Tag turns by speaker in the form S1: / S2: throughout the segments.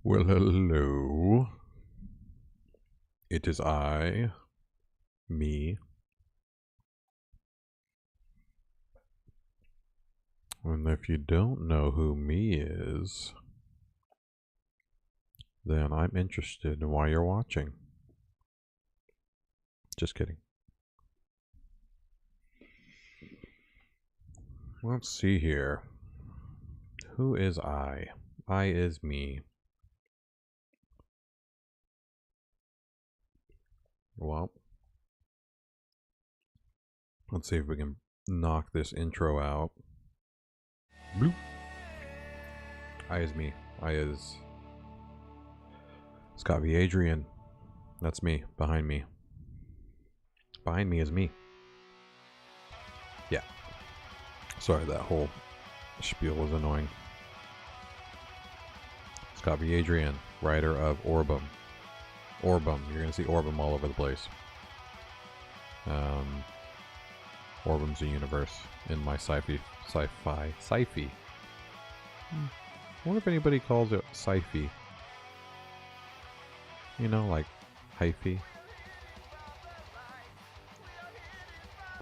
S1: Well, hello. It is I, me. And if you don't know who me is, then I'm interested in why you're watching. Just kidding. Let's see here. Who is I? I is me. Well, let's see if we can knock this intro out. Bloop. I is me. I is Scott V. Adrian. That's me. Behind me. Behind me is me. Yeah. Sorry, that whole spiel was annoying. Scott V. Adrian, writer of Orbem. Orbem. You're going to see Orbem all over the place. Orbem's a universe in my sci-fi. I wonder if anybody calls it sci-fi. You know, like hyphy.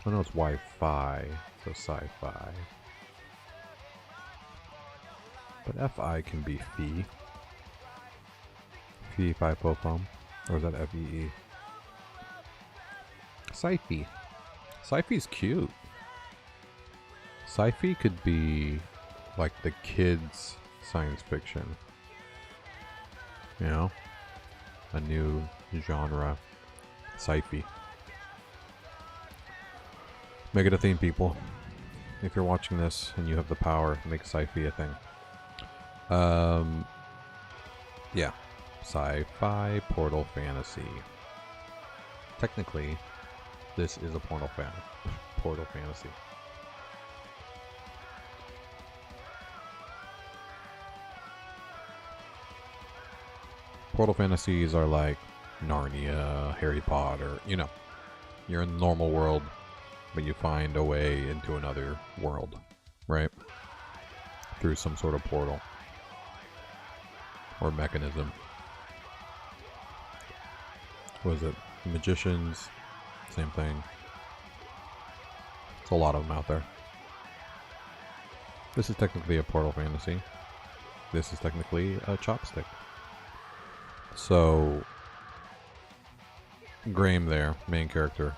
S1: I know it's Wi-Fi, so sci-fi. But Fi can be Fee. Fee Fi Po Pum. Or is that Fee? Sci-fi. Sci-fi's cute. Sci-fi could be like the kids' science fiction. You know? A new genre. Sci-fi. Make it a theme, people. If you're watching this and you have the power, make sci-fi a thing. Yeah. Sci-fi portal fantasy. Technically, this is a portal fantasy. Portal fantasies are like Narnia, Harry Potter, you know. You're in the normal world, but you find a way into another world, right? Through some sort of portal or mechanism. Was it magicians? Same thing. There's a lot of them out there. This is technically a portal fantasy. This is technically a chopstick. So, Graham there, main character.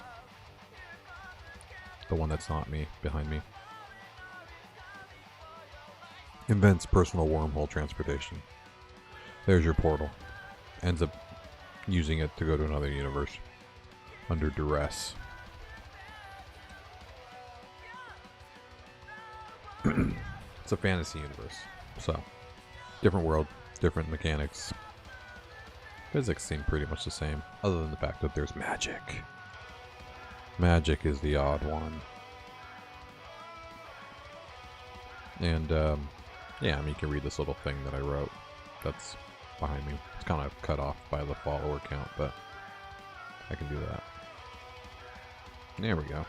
S1: The one that's not me, behind me. Invents personal wormhole transportation. There's your portal. Ends up using it to go to another universe. Under duress. It's a fantasy universe. So, different world, different mechanics. Physics seem pretty much the same, other than the fact that there's magic. Magic is the odd one. And, yeah, I mean, you can read this little thing that I wrote that's behind me. It's kind of cut off by the follower count, but I can do that. There we go.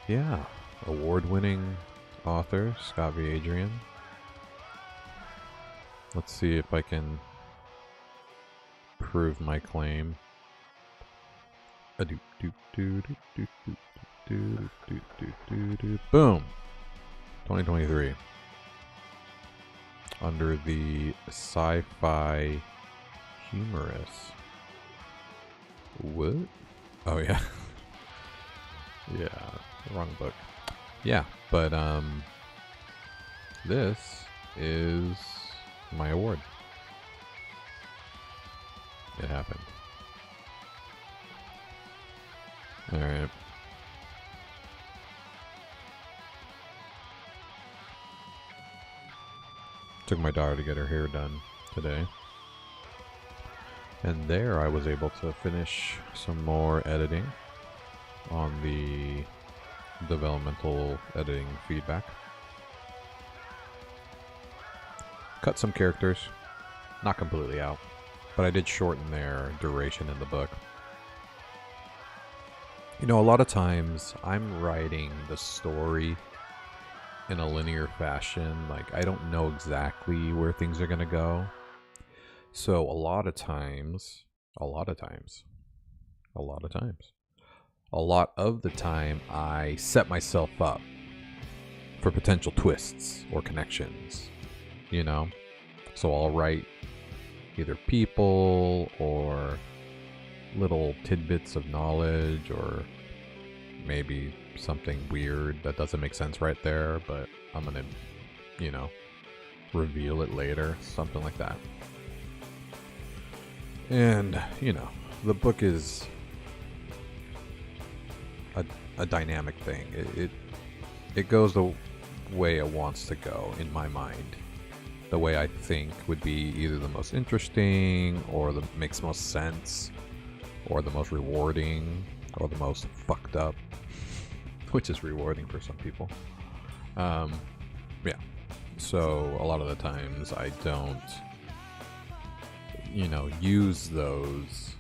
S1: Yeah, award-winning author, Scott V. Adrian. Let's see if I can prove my claim. Boom! 2023. Under the sci-fi humorous. What? Oh yeah. Yeah, wrong book. Yeah, but this is my award. It happened. Alright. Took my daughter to get her hair done today. And there I was able to finish some more editing on the developmental editing feedback. Cut some characters. Not completely out. But I did shorten their duration in the book. You know, a lot of times I'm writing the story in a linear fashion. Like, I don't know exactly where things are gonna go. So a lot of the time I set myself up for potential twists or connections, you know? So I'll write either people or little tidbits of knowledge, or maybe something weird that doesn't make sense right there, but I'm gonna, reveal it later, something like that. And, the book is a dynamic thing. It goes the way it wants to go in my mind. The way I think would be either the most interesting, or the makes most sense, or the most rewarding, or the most fucked up, which is rewarding for some people. Yeah. So a lot of the times I don't, use those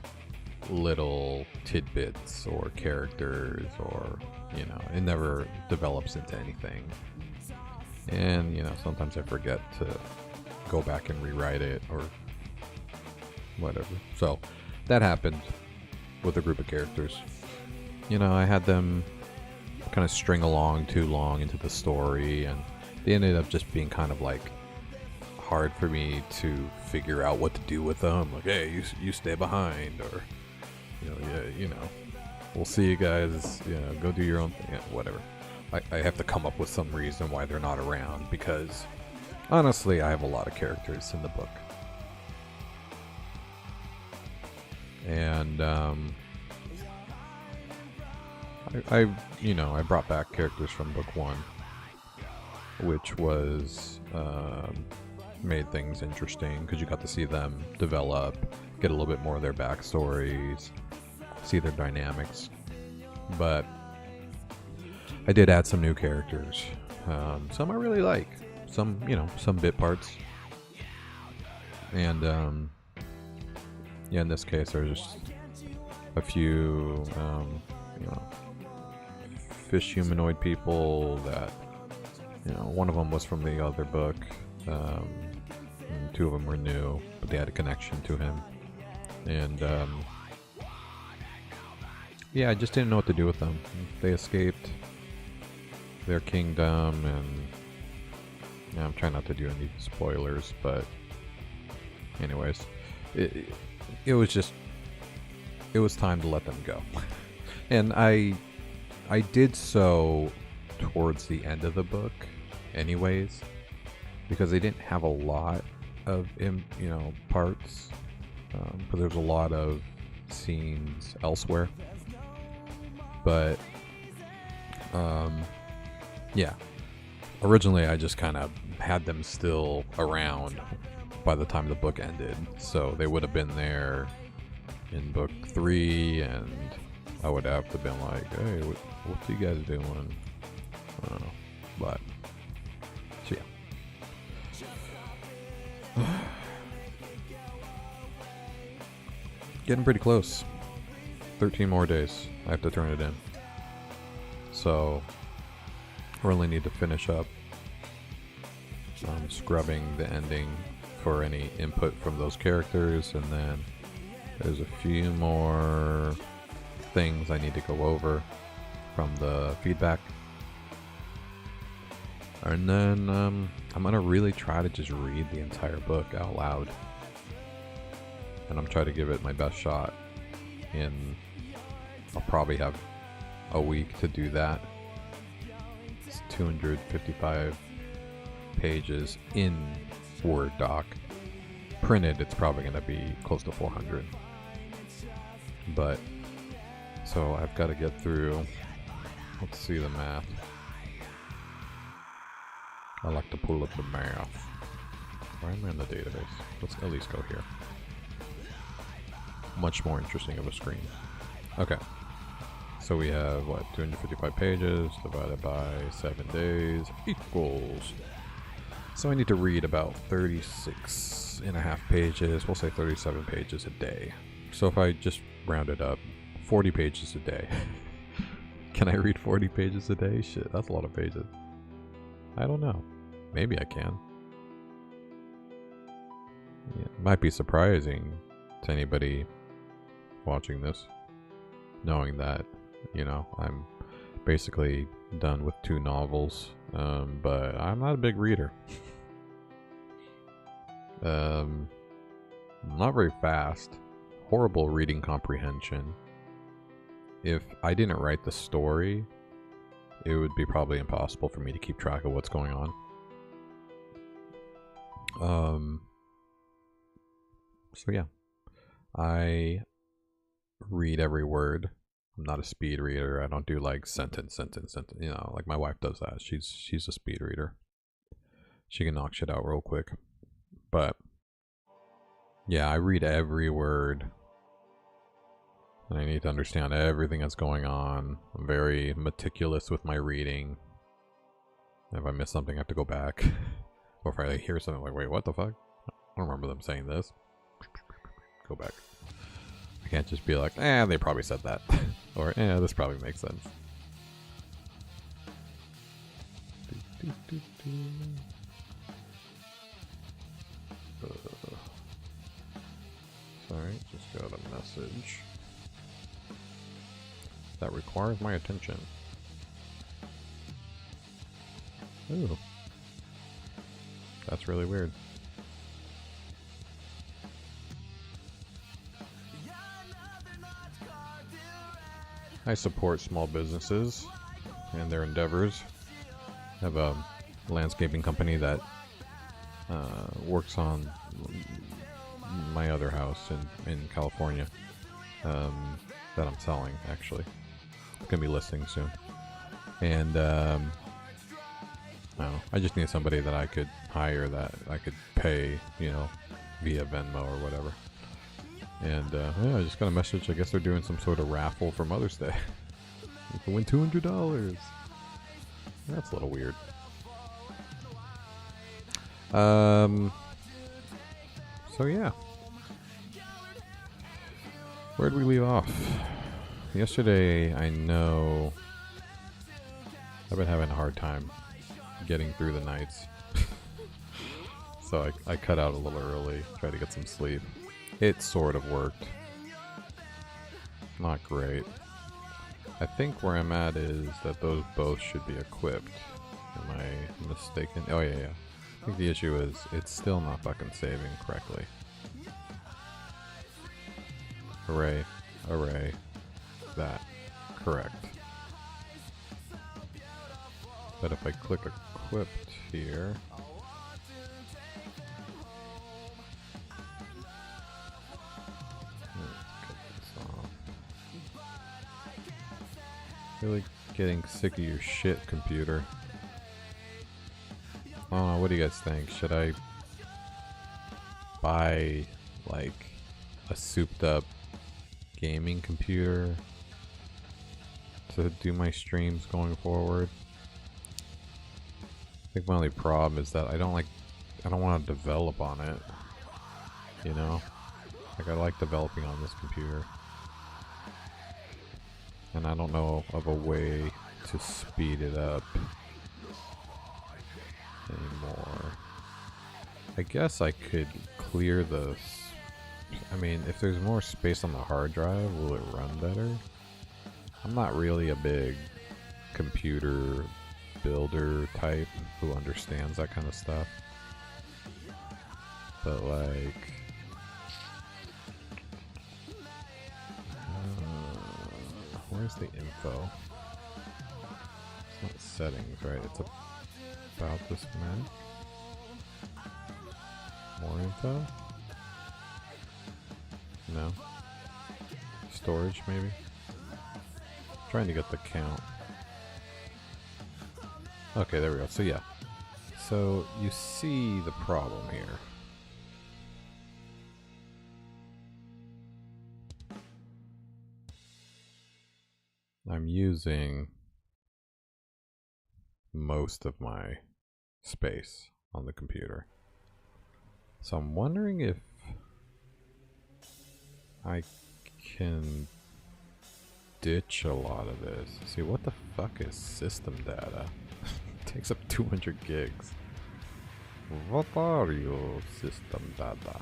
S1: little tidbits or characters, or, it never develops into anything. And, sometimes I forget to go back and rewrite it or whatever. So that happened with a group of characters. I had them kind of string along too long into the story, and they ended up just being kind of like hard for me to figure out what to do with them. Like, hey, you stay behind, or we'll see you guys, go do your own thing, whatever. I have to come up with some reason why they're not around, because honestly I have a lot of characters in the book. And I brought back characters from book 1, which was made things interesting, because you got to see them develop, get a little bit more of their backstories, see their dynamics. But I did add some new characters. Some I really like, some bit parts. And in this case there's just a few fish humanoid people that, one of them was from the other book, and 2 of them were new, but they had a connection to him. And I just didn't know what to do with them. They escaped their kingdom, and I'm trying not to do any spoilers, but anyways, it was time to let them go. And I did so towards the end of the book anyways, because they didn't have a lot of parts, but there's a lot of scenes elsewhere. But originally I just kind of had them still around by the time the book ended, so they would have been there in book 3, and I would have to been like, hey, what's you guys doing? I don't know, but so yeah. Getting pretty close. 13 more days. I have to turn it in. So I really need to finish up scrubbing the ending for any input from those characters, and then there's a few more things I need to go over from the feedback. And then I'm gonna really try to just read the entire book out loud, and I'm trying to give it my best shot. And I'll probably have a week to do that. It's 255 pages in Word doc. Printed, it's probably going to be close to 400. But so I've got to get through. Let's see the math. I like to pull up the math. Why am I in the database? Let's at least go here. Much more interesting of a screen. Okay. So we have, 255 pages divided by 7 days equals. So I need to read about 36 and a half pages. We'll say 37 pages a day. So if I just round it up, 40 pages a day. Can I read 40 pages a day? Shit, that's a lot of pages. I don't know. Maybe I can. Yeah, it might be surprising to anybody watching this, knowing that, you know, I'm basically done with 2 novels, but I'm not a big reader. Not very fast. Horrible reading comprehension. If I didn't write the story, it would be probably impossible for me to keep track of what's going on. So yeah, I read every word. I'm not a speed reader. I don't do like sentence, you know, like my wife does that. She's a speed reader. She can knock shit out real quick. But yeah, I read every word. And I need to understand everything that's going on. I'm very meticulous with my reading. If I miss something, I have to go back. Or if I hear something like, wait, what the fuck? I don't remember them saying this. Go back. I can't just be like, they probably said that. Or, this probably makes sense. Sorry, just got a message that requires my attention. Ooh. That's really weird. I support small businesses and their endeavors. I have a landscaping company that works on my other house in California that I'm selling, actually. It's going to be listing soon. And I don't know, I just need somebody that I could hire, that I could pay, you know, via Venmo or whatever. And yeah, I just got a message. I guess they're doing some sort of raffle for Mother's Day. You can win $200. That's a little weird. So yeah. Where'd we leave off? Yesterday, I know I've been having a hard time getting through the nights. So I cut out a little early, tried to get some sleep. It sort of worked. Not great. I think where I'm at is that those both should be equipped. Am I mistaken? Oh yeah. I think the issue is it's still not fucking saving correctly. Array. That. Correct. But if I click equipped here... Really getting sick of your shit, computer. I don't know, what do you guys think? Should I buy like a souped up gaming computer to do my streams going forward? I think my only problem is that I don't want to develop on it, you know? Like, I like developing on this computer. And I don't know of a way to speed it up anymore. I guess I could clear the... I mean, if there's more space on the hard drive, will it run better? I'm not really a big computer builder type who understands that kind of stuff. But like... where's the info? It's not settings, right? It's about this Mac. More info? No. Storage, maybe? Trying to get the count. Okay, there we go. So yeah. So you see the problem here. I'm using most of my space on the computer. So I'm wondering if I can ditch a lot of this. See, what the fuck is system data? Takes up 200 gigs. What are you, system data?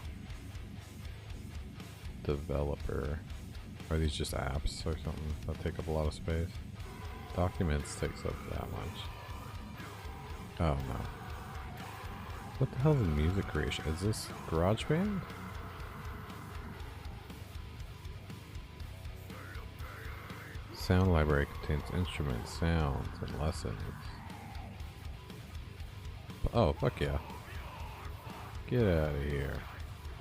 S1: Developer. Are these just apps or something that take up a lot of space? Documents takes up that much. Oh no. What the hell is music creation? Is this GarageBand? Sound library contains instruments, sounds, and lessons. Oh, fuck yeah. Get out of here.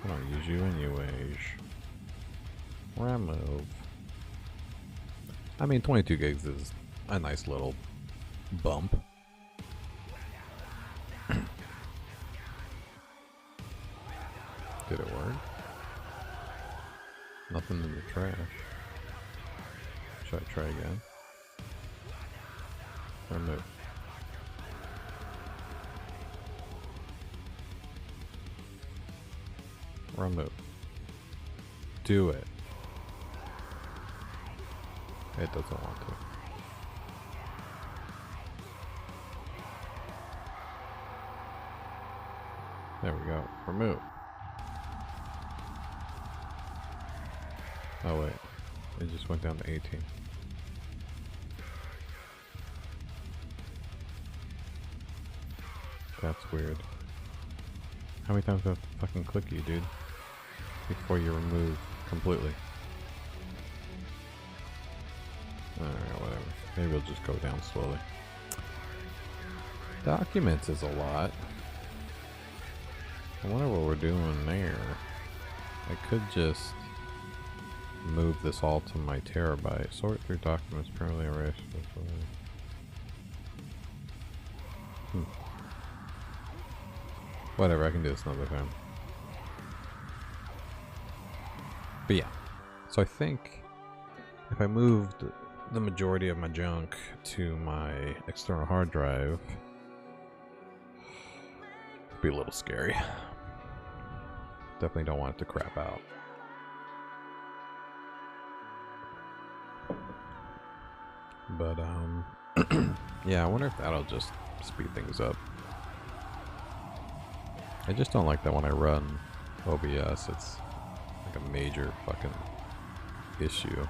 S1: I don't use you anyways. Remove. I mean, 22 gigs is a nice little bump. Did it work? Nothing in the trash. Should I try again? Remove. Remove. Do it. It doesn't want to. There we go. Remove. Oh wait. It just went down to 18. That's weird. How many times do I have to fucking click you, dude? Before you remove completely. Alright, whatever. Maybe we'll just go down slowly. Documents is a lot. I wonder what we're doing there. I could just move this all to my terabyte. Sort through documents, permanently erase. Whatever, I can do this another time. But yeah, so I think if I moved the majority of my junk to my external hard drive, it'd be a little scary. Definitely don't want it to crap out. But yeah, I wonder if that'll just speed things up. I just don't like that when I run OBS, it's like a major fucking issue.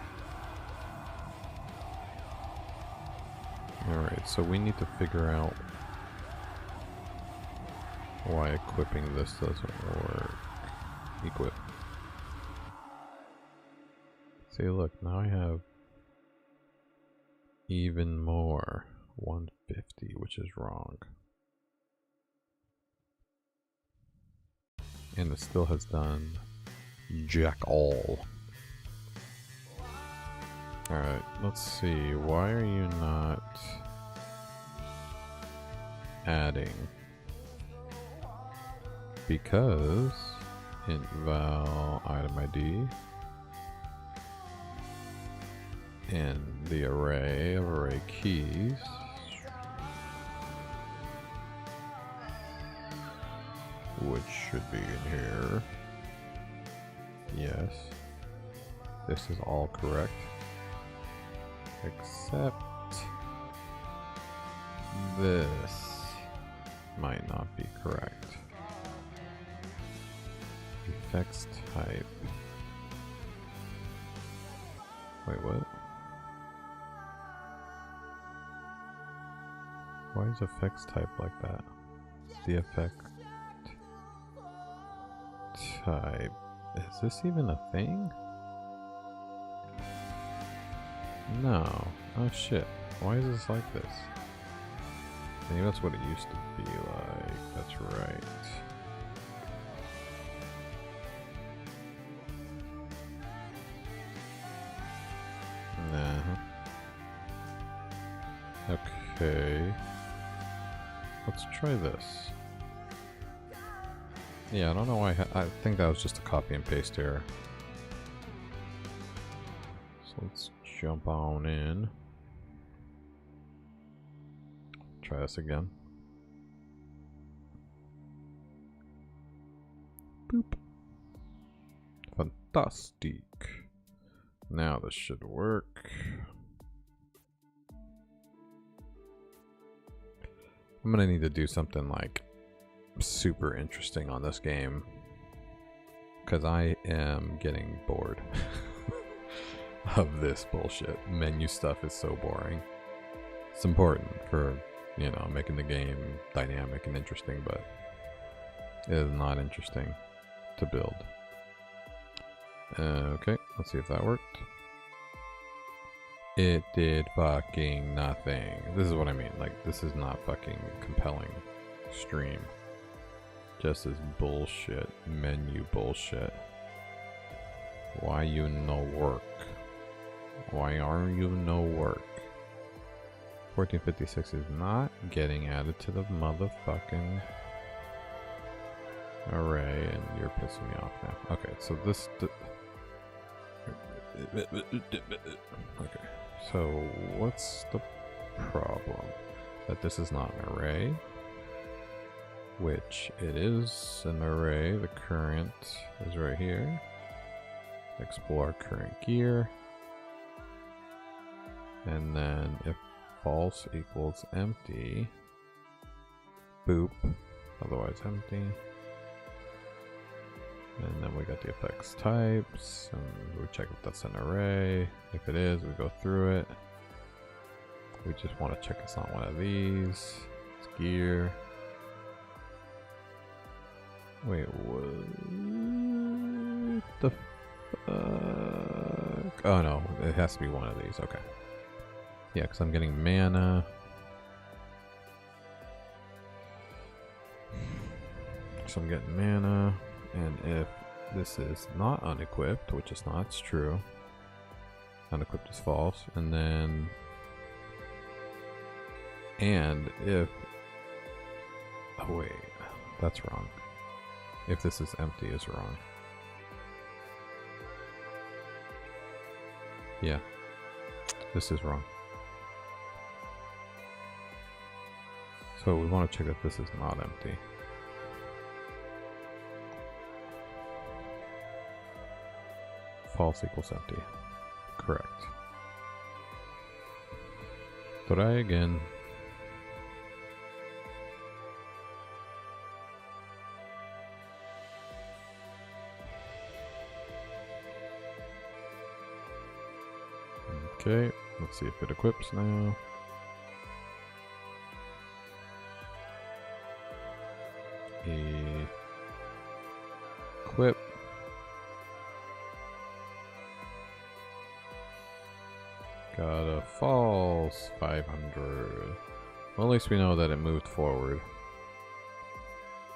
S1: Alright, so we need to figure out why equipping this doesn't work. Equip. See, look, now I have even more 150, which is wrong. And it still has done jack all. Alright, let's see. Why are you not adding? Because int val item ID in the array of array keys which should be in here. Yes. This is all correct. Except this might not be correct. Effects type. Wait, what? Why is effects type like that? The effect type. Is this even a thing? No. Oh shit. Why is this like this? Maybe that's what it used to be like. That's right. Nah. Okay. Let's try this. Yeah, I don't know why. I think that was just a copy and paste error. So let's jump on in. Try this again. Boop. Fantastic. Now this should work. I'm gonna need to do something like super interesting on this game, because I am getting bored of this bullshit. Menu stuff is so boring. It's important for, you know, making the game dynamic and interesting, but it is not interesting to build. Okay, let's see if that worked. It did fucking nothing. This is what I mean. Like, this is not fucking compelling stream. Just this bullshit menu bullshit. Why you no work? Why are you no work? 1456 is not getting added to the motherfucking array, and you're pissing me off now. Okay, so this. Okay, so what's the problem? That this is not an array, which it is an array. The current is right here. Explore current gear, and then if false equals empty, boop, otherwise empty. And then we got the effects types, and we check if that's an array. If it is, we go through it. We just want to check it's not one of these. It's gear. Wait, what the fuck? Oh no, it has to be one of these. Okay. Yeah, because I'm getting mana. So I'm getting mana. And if this is not unequipped, which is not, it's true. Unequipped is false. And then, and if, oh wait, that's wrong. If this is empty is wrong. Yeah, this is wrong. So we want to check that this is not empty. False equals empty. Correct. Try again. Okay, let's see if it equips now. Equip. Got a false 500. Well, at least we know that it moved forward.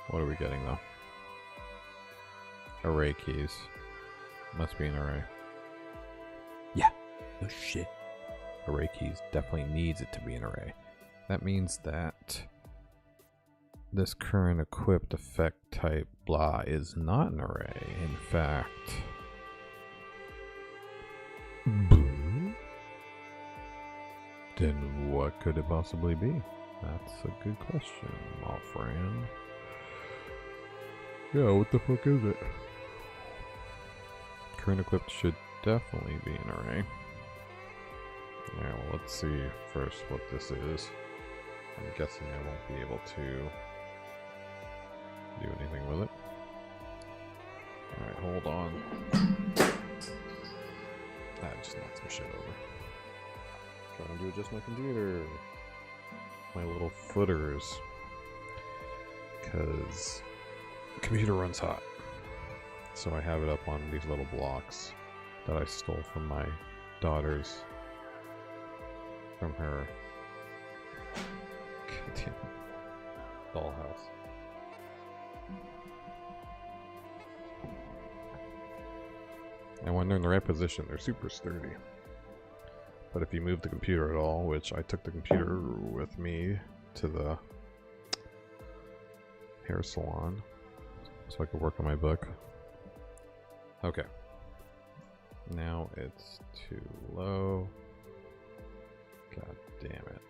S1: What are we getting though? Array keys. Must be an array. Yeah, no shit. Array keys definitely needs it to be an array. That means that this current equipped effect type blah is not an array. In fact, then what could it possibly be? That's a good question, my friend. Yeah, what the fuck is it? Current equipped should definitely be an array. Yeah, well, let's see first what this is. I'm guessing I won't be able to do anything with it. Alright, hold on. I just knocked some shit over. Trying to do just my computer. My little footers. Because the computer runs hot. So I have it up on these little blocks that I stole from my daughter's. From her dollhouse. And when they're in the right position, they're super sturdy. But if you move the computer at all, which I took the computer with me to the hair salon so I could work on my book. Okay. Now it's too low. God damn it.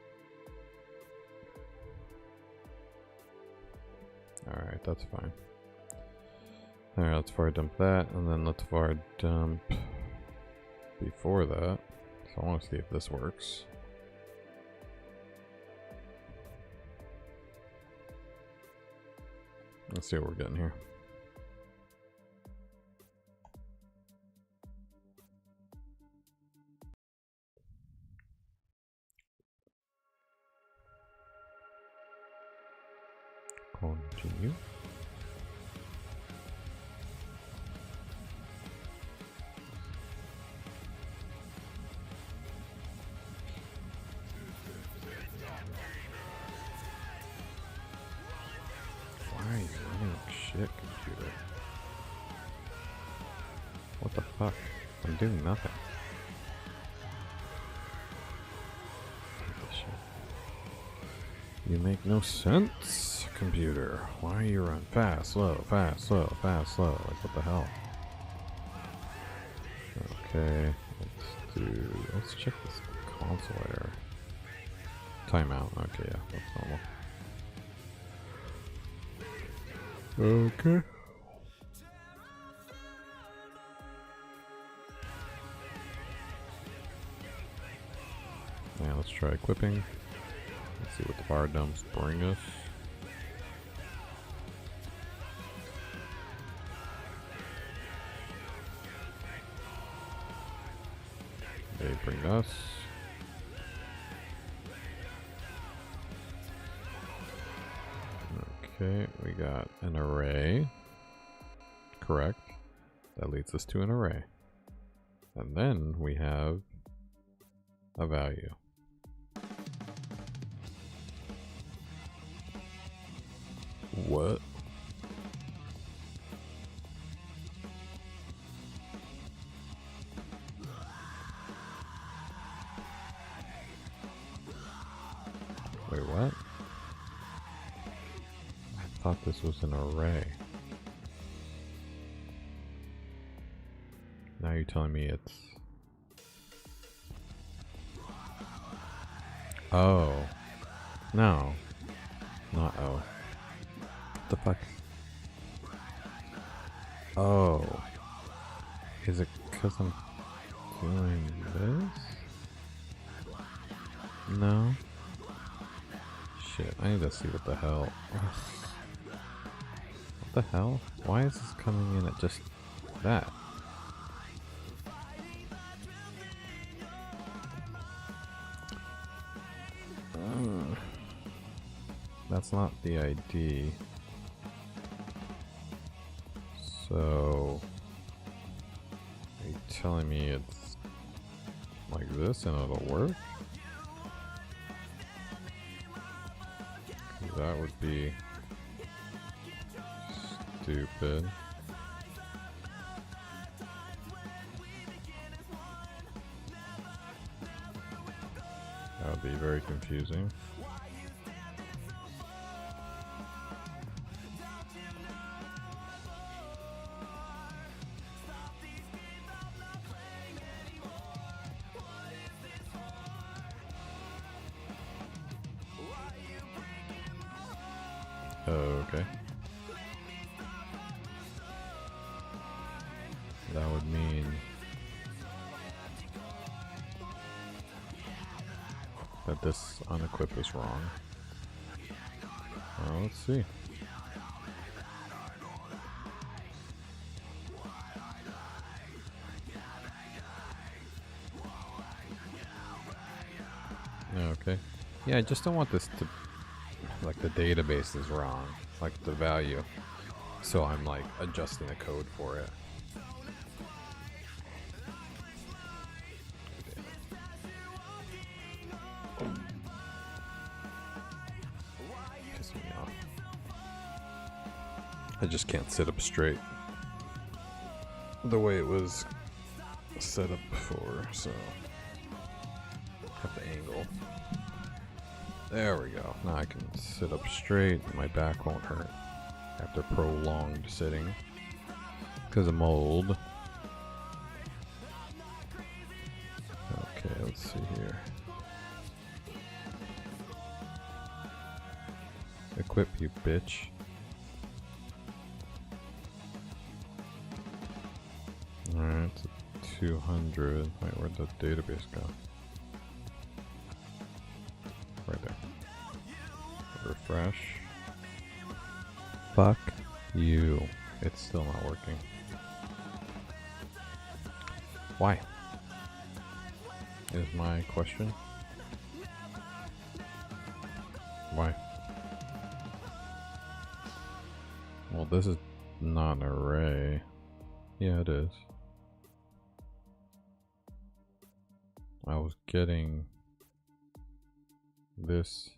S1: Alright, that's fine. Alright, let's var dump that, and then let's var dump before that. So I want to see if this works. Let's see what we're getting here. Continue. Why are you running shit, computer? What the fuck? I'm doing nothing. You make no sense, computer. Why are you running fast, slow, fast, slow, fast, slow? Like, what the hell? Okay, let's check this console error. Timeout. Okay, yeah, that's normal. Okay. Now let's try equipping. Let's see what the fire dumps bring us. They bring us. Okay, we got an array. Correct. That leads us to an array. And then we have a value. What? Wait, what? I thought this was an array. Now you're telling me it's... Oh. No. Not oh. What the fuck? Oh. Is it because I'm doing this? No. Shit, I need to see what the hell. What the hell? Why is this coming in at just that? That's not the ID. So, are you telling me it's like this and it'll work? That would be stupid. That would be very confusing. Okay. That would mean that this unequip is wrong. Well, let's see. Okay. Yeah, I just don't want this to... Like the database is wrong, like the value. So I'm like adjusting the code for it. Pissing me off. I just can't sit up straight the way it was set up before, so I have to angle. There we go. Now I can sit up straight and my back won't hurt after prolonged sitting because of mold. Okay, let's see here. Equip, you bitch. Alright, it's a 200. Wait, where'd the database go? Right there. Refresh. Fuck. It's still not working. Why? Is my question. Why? Well, this is not an array. Yeah, it is. I was getting this.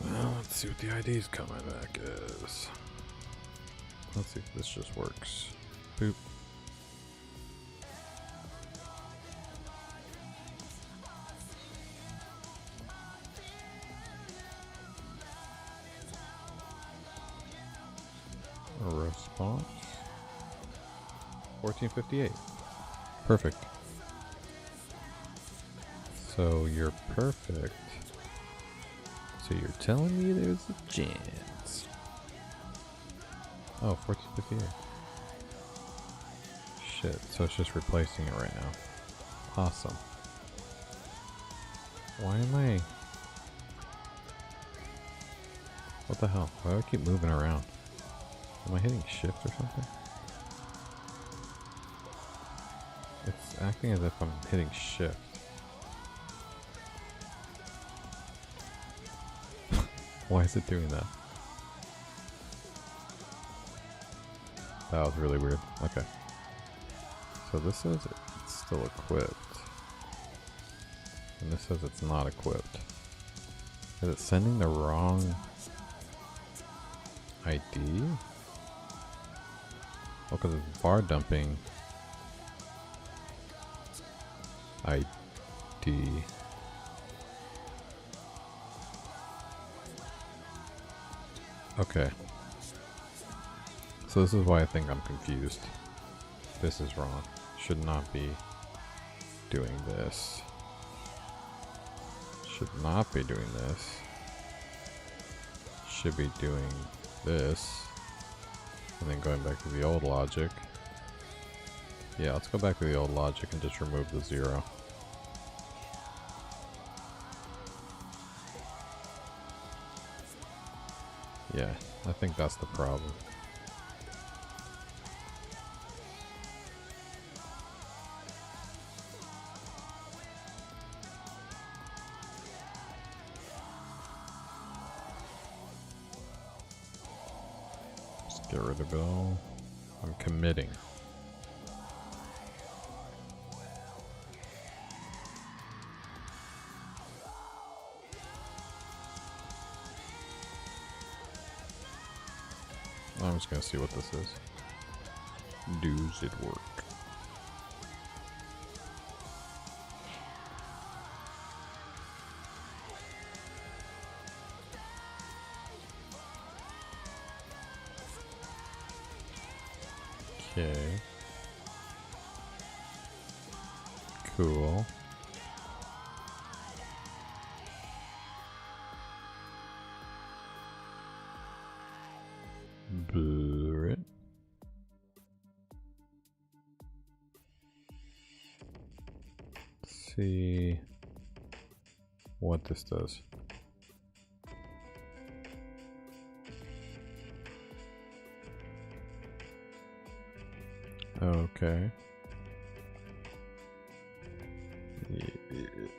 S1: Well, let's see what the ID's coming back is. Let's see if this just works. Boop. A response. 1458. Perfect. So you're perfect. So you're telling me there's a chance. Oh, 1458. Shit, so it's just replacing it right now. Awesome. Why am I... What the hell? Why do I keep moving around? Am I hitting shift or something? It's acting as if I'm hitting shift. Why is it doing that? That was really weird. Okay. So this says it's still equipped. And this says it's not equipped. Is it sending the wrong ID? Oh, because it's bar dumping ID. Okay. So this is why I think I'm confused. This is wrong. Should not be doing this. Should not be doing this. Should be doing this. And then going back to the old logic. Yeah, let's go back to the old logic and just remove the 0. Yeah, I think that's the problem. Just get rid of it all. I'm committing. I'm just gonna see what this is. Does it work? Okay. Cool. Blur it. Let's see what this does. Okay.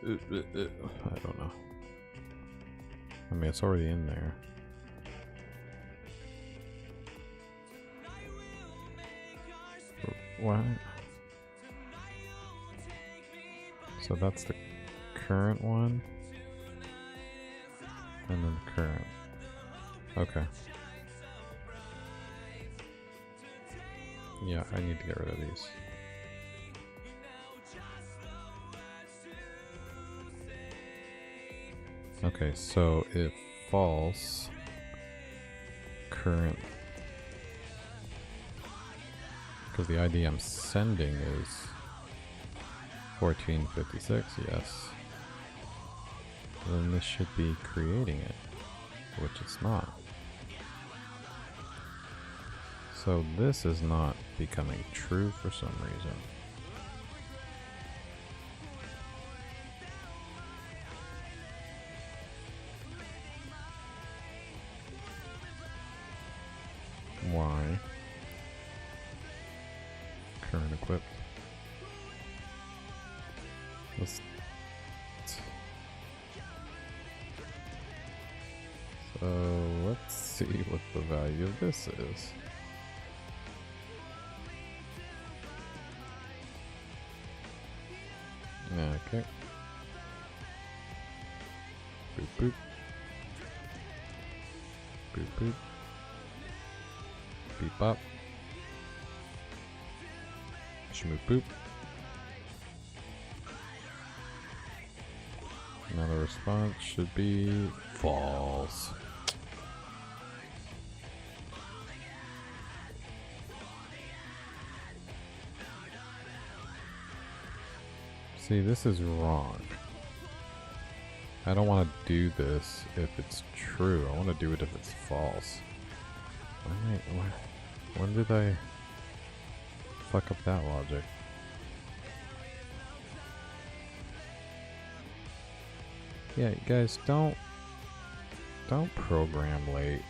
S1: I don't know. I mean, it's already in there. What? So that's the current one. And then the current. Okay. Yeah, I need to get rid of these. Okay, so if false, current, because the ID I'm sending is 1456, yes. Then this should be creating it, which it's not. So this is not becoming true for some reason. Y. Current equipped. So let's see what the value of this is. Okay. Boop boop. Boop boop. Beep bop. Shmoop boop. Now the response should be false. See, this is wrong. I don't want to do this if it's true. I want to do it if it's false. When did I fuck up that logic? Yeah, guys, don't program late.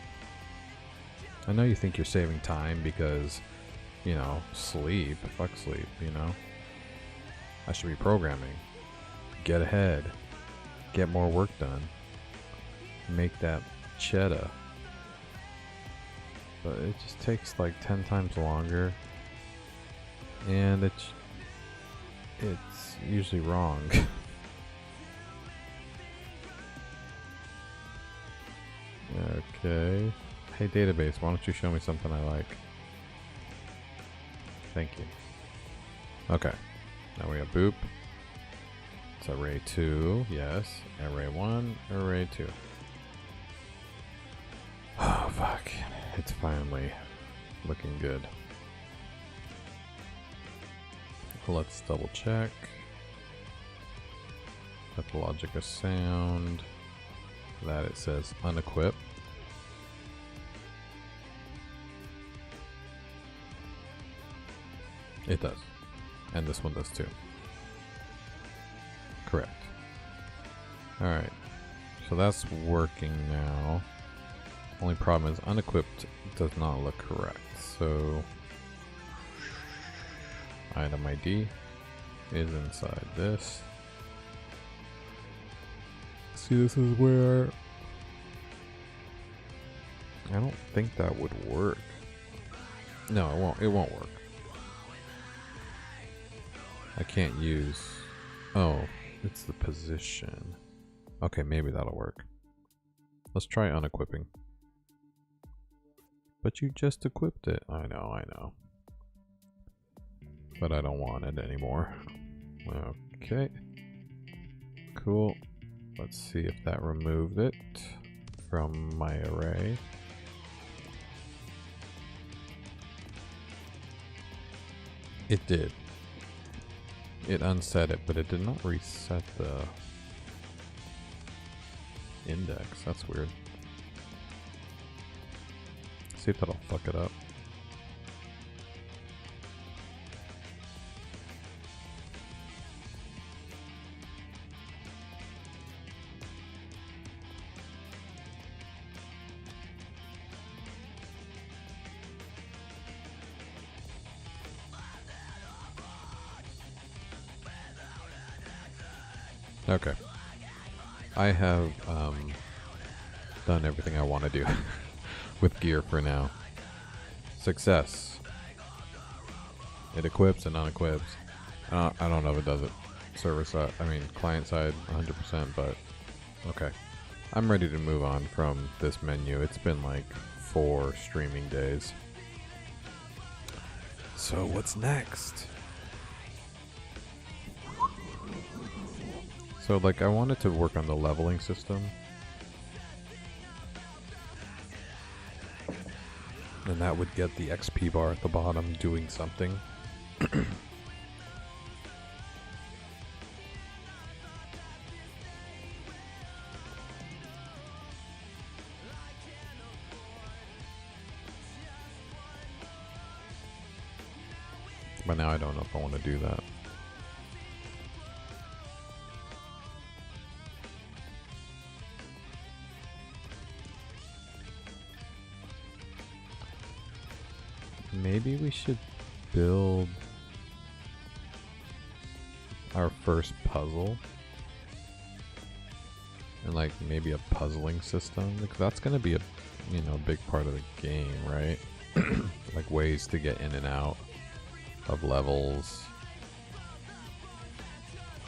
S1: I know you think you're saving time because, you know, sleep. Fuck sleep, you know? I should be programming. Get ahead. Get more work done. Make that cheddar. But it just takes like 10 times longer. And it's usually wrong. Okay. Hey database, why don't you show me something I like? Thank you. Okay. Now we have boop. It's array 2, yes. Array 1, array 2. Oh, fuck. It's finally looking good. Let's double check. Let the logic is sound. That it says unequip. It does. And this one does too. Correct. Alright. So that's working now. Only problem is unequipped does not look correct. So item ID is inside this. See, this is where I don't think that would work. No, it won't. It won't work. I can't use. Oh, it's the position. Okay, maybe that'll work. Let's try unequipping. But you just equipped it. I know. But I don't want it anymore. Okay. Cool. Let's see if that removed it from my array. It did. It unset it, but it did not reset the index. That's weird. See if that'll fuck it up. Okay. I have done everything I want to do with gear for now. Success. It equips and unequips. I don't know if it does it server side, I mean client side 100%, but okay. I'm ready to move on from this menu. It's been like 4 streaming days. So what's next? So like I wanted to work on the leveling system. And that would get the XP bar at the bottom doing something. But now I don't know if I want to do that. maybe we should build our first puzzle. And like maybe a puzzling system, because that's gonna be a big part of the game, right? Like ways to get in and out of levels.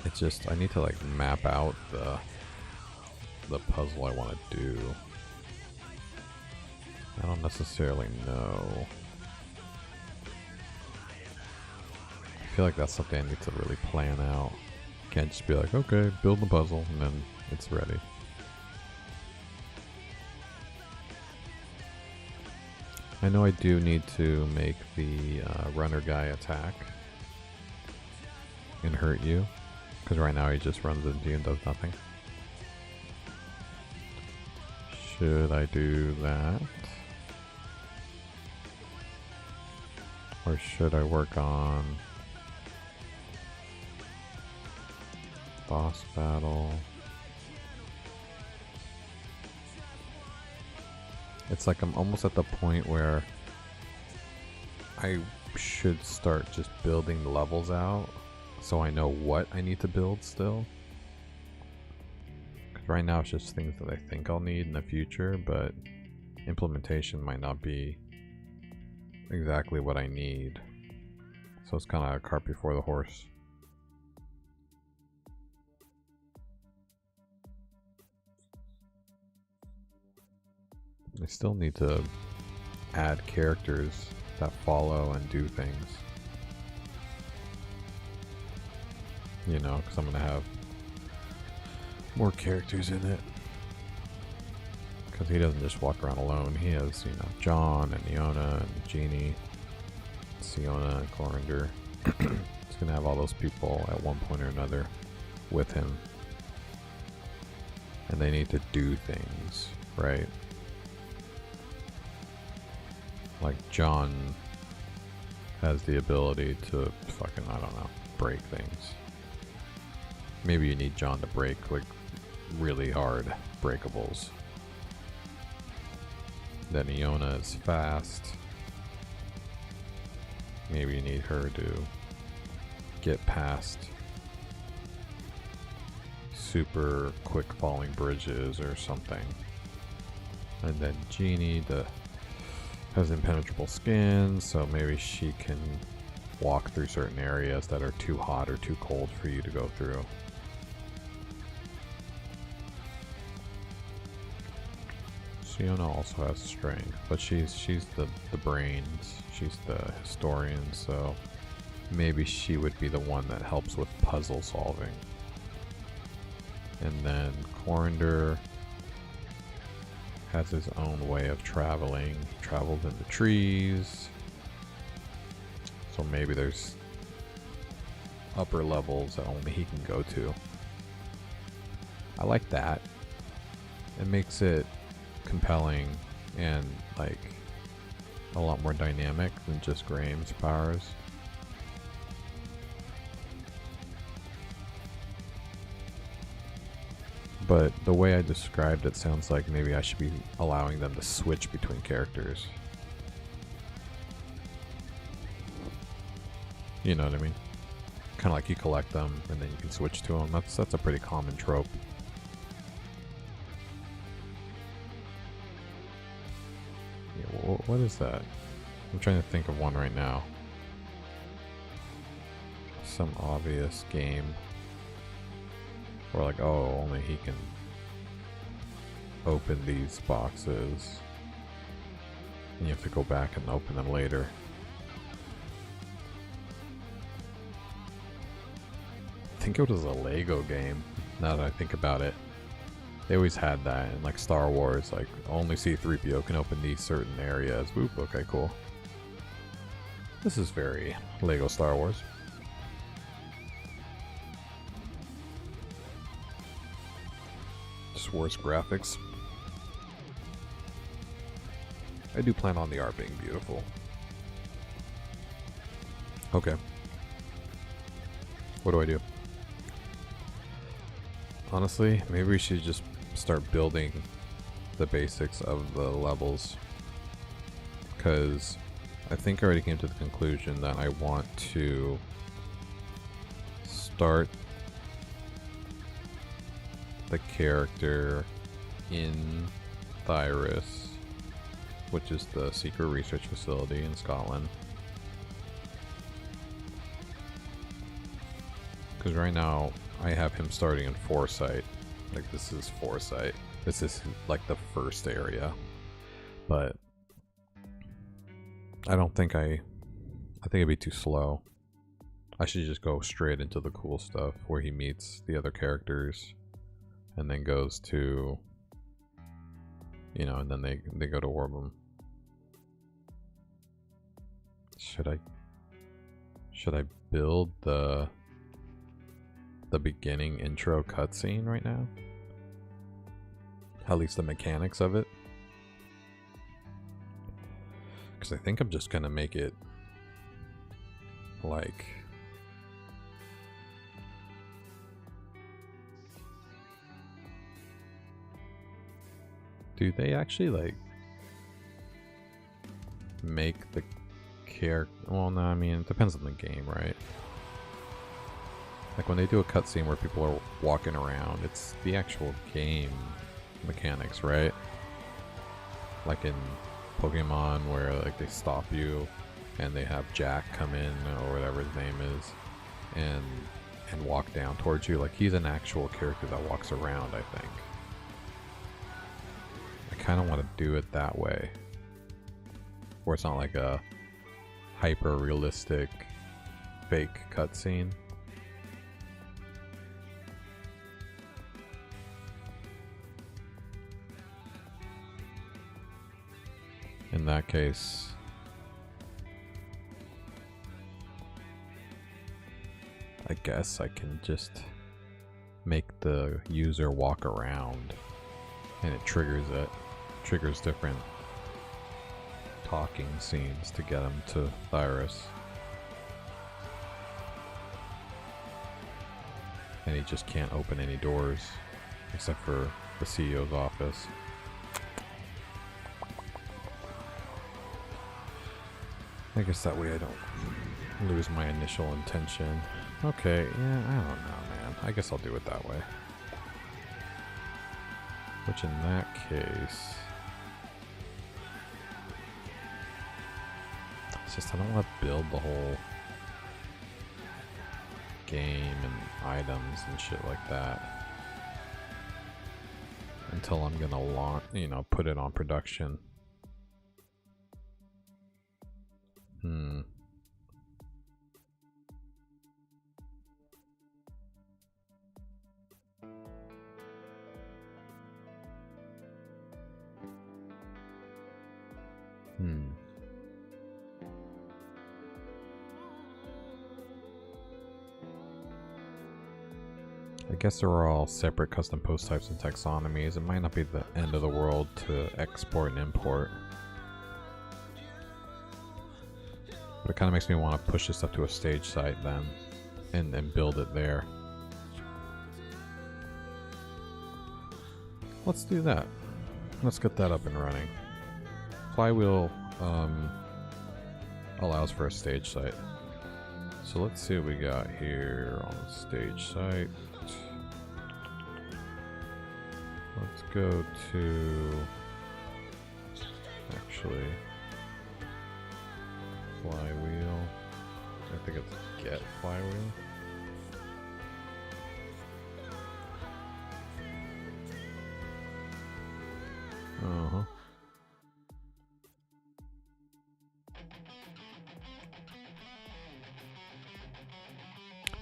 S1: It's just I need to like map out the puzzle I want to do. I don't necessarily know. I feel like that's something I need to really plan out. Can't just be like, okay, build the puzzle and then it's ready. I know I do need to make the runner guy attack and hurt you, because right now he just runs into you and does nothing. Should I do that? Or should I work on boss battle? It's like I'm almost at the point where I should start just building the levels out so I know what I need to build still. Because right now it's just things that I think I'll need in the future, but implementation might not be exactly what I need. So it's kind of a cart before the horse. I still need to add characters that follow and do things. You know, because I'm going to have more characters in it. Because he doesn't just walk around alone. He has, John and Iona and Jeannie, Siona and Coriander. He's going to have all those people at one point or another with him. And they need to do things, right? Like John has the ability to fucking, I don't know, break things. Maybe you need John to break like really hard breakables. Then Iona is fast. Maybe you need her to get past super quick falling bridges or something. And then Jeannie has impenetrable skin, so maybe she can walk through certain areas that are too hot or too cold for you to go through. Siona also has strength, but she's the brains, she's the historian, so maybe she would be the one that helps with puzzle solving. And then Coriander has his own way of traveling. He travels in the trees. So maybe there's upper levels that only he can go to. I like that. It makes it compelling and like a lot more dynamic than just Graham's powers. But the way I described it sounds like maybe I should be allowing them to switch between characters. You know what I mean? Kind of like you collect them and then you can switch to them. That's a pretty common trope. Yeah, what is that? I'm trying to think of one right now. Some obvious game. Or like, oh, only he can open these boxes. And you have to go back and open them later. I think it was a Lego game, now that I think about it. They always had that in like Star Wars, like only C-3PO can open these certain areas. Boop, okay, cool. This is very Lego Star Wars. Worse graphics. I do plan on the art being beautiful. Okay. What do I do? Honestly, maybe we should just start building the basics of the levels. Because I think I already came to the conclusion that I want to start the character in Thyrus, which is the secret research facility in Scotland. Because right now I have him starting in Foresight. Like, this is Foresight. This is like the first area. But I think it'd be too slow. I should just go straight into the cool stuff where he meets the other characters and then goes to, you know, and then they go to Orbem. Should I build the beginning intro cutscene right now? At least the mechanics of it. Because I think I'm just gonna make it like do they actually like make the character? Well, no, I mean it depends on the game, right? Like when they do a cutscene where people are walking around, it's the actual game mechanics, right? Like in Pokemon where like they stop you and they have Jack come in or whatever his name is and walk down towards you. Like he's an actual character that walks around, I think. I kind of want to do it that way. Where it's not like a hyper realistic fake cutscene. In that case, I guess I can just make the user walk around and it triggers different talking scenes to get them to Thyrus. And he just can't open any doors except for the CEO's office. I guess that way I don't lose my initial intention. Okay, yeah, I don't know, man. I guess I'll do it that way. Which in that case... It's just I don't want to build the whole game and items and shit like that until I'm gonna launch, you know, put it on production. I guess there are all separate custom post types and taxonomies. It might not be the end of the world to export and import. But it kind of makes me want to push this up to a stage site then and build it there. Let's do that. Let's get that up and running. Flywheel allows for a stage site. So let's see what we got here on the stage site. Let's go to actually flywheel. I think it's get flywheel.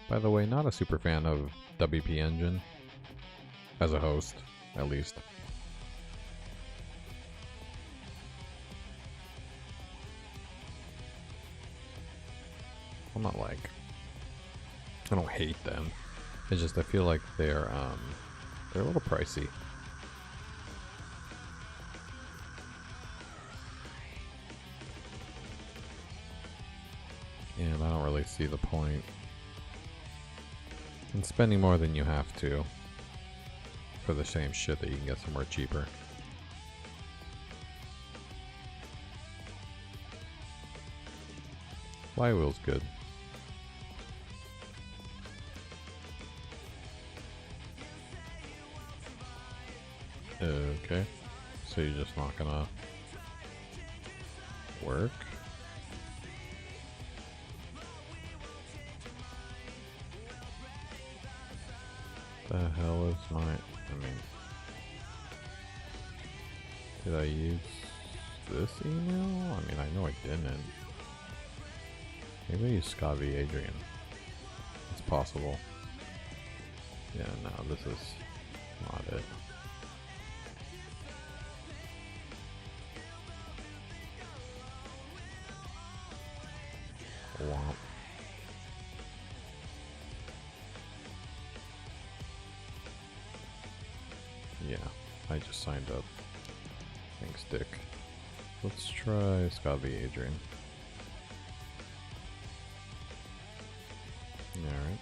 S1: By the way, not a super fan of WP Engine as a host, at least. I'm not like, I don't hate them. It's just I feel like they're a little pricey. And I don't really see the point in spending more than you have to for the same shit that you can get somewhere cheaper. Flywheel's good. Okay. So you're just not gonna work? The hell is my... I mean... Did I use this email? I mean, I know I didn't. Maybe I used Scavi Adrian. It's possible. Yeah, no, this is not it. Womp. Yeah, I just signed up. Thanks, Dick. Let's try Scavi Adrian. Alright.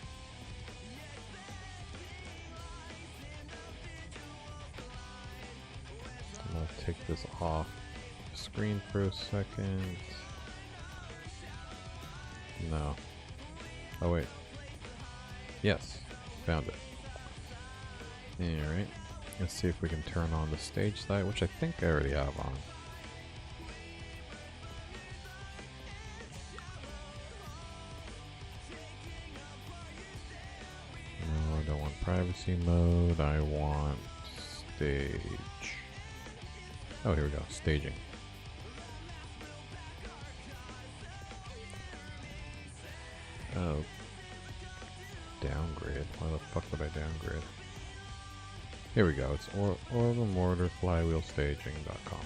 S1: I'm gonna take this off the screen for a second. No. Oh wait. Yes. Found it. Alright. Let's see if we can turn on the stage site, which I think I already have on. No, I don't want privacy mode. I want stage. Oh, here we go. Staging. Oh. Downgrade. Why the fuck would I downgrade? Here we go. It's Orbem Order Flywheelstaging.com.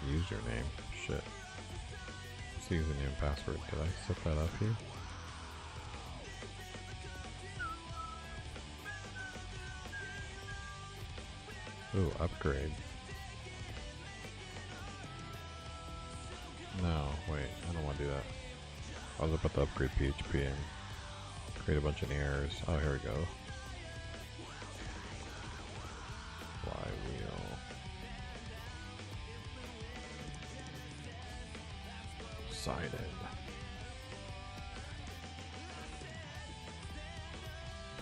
S1: Username. Shit. What's the username and password? Did I set that up here? Ooh, upgrade. No, wait, I don't want to do that. I was about to upgrade PHP and create a bunch of errors. Oh, here we go. Flywheel. Cited.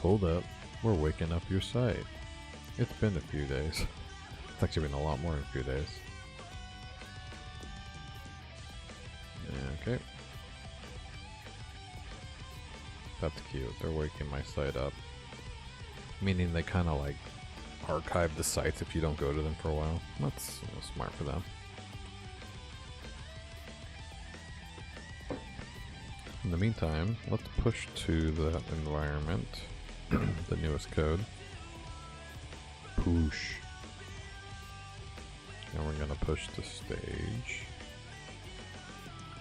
S1: Hold up, we're waking up your site. It's been a few days. It's actually been a lot more than a few days. Okay. That's cute. They're waking my site up. Meaning they kind of like archive the sites if you don't go to them for a while. That's smart for them. In the meantime, let's push to that environment. The newest code. Push. And we're gonna push to stage.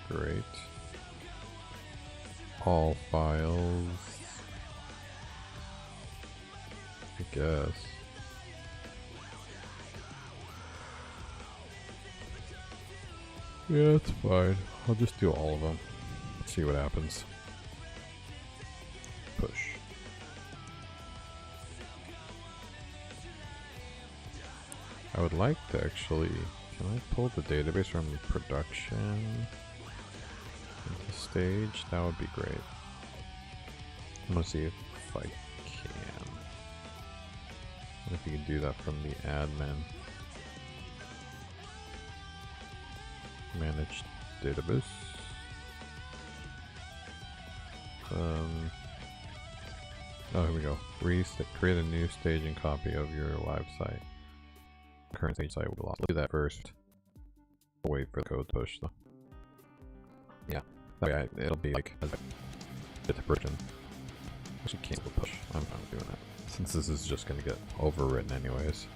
S1: Great. All files. I guess. Yeah, it's fine. I'll just do all of them. See what happens. Push. I would like to actually... Can I pull the database from production into stage? That would be great. I'm gonna see if I can. What if you can do that from the admin? Manage database. Oh, here we go. Create a new staging copy of your live site. Current stage site will be lost. Let's do that first. We'll wait for the code to push though. Yeah, that way it'll be like as I get to version. Actually, cancel push. I'm fine with doing that since this is just gonna get overwritten anyways.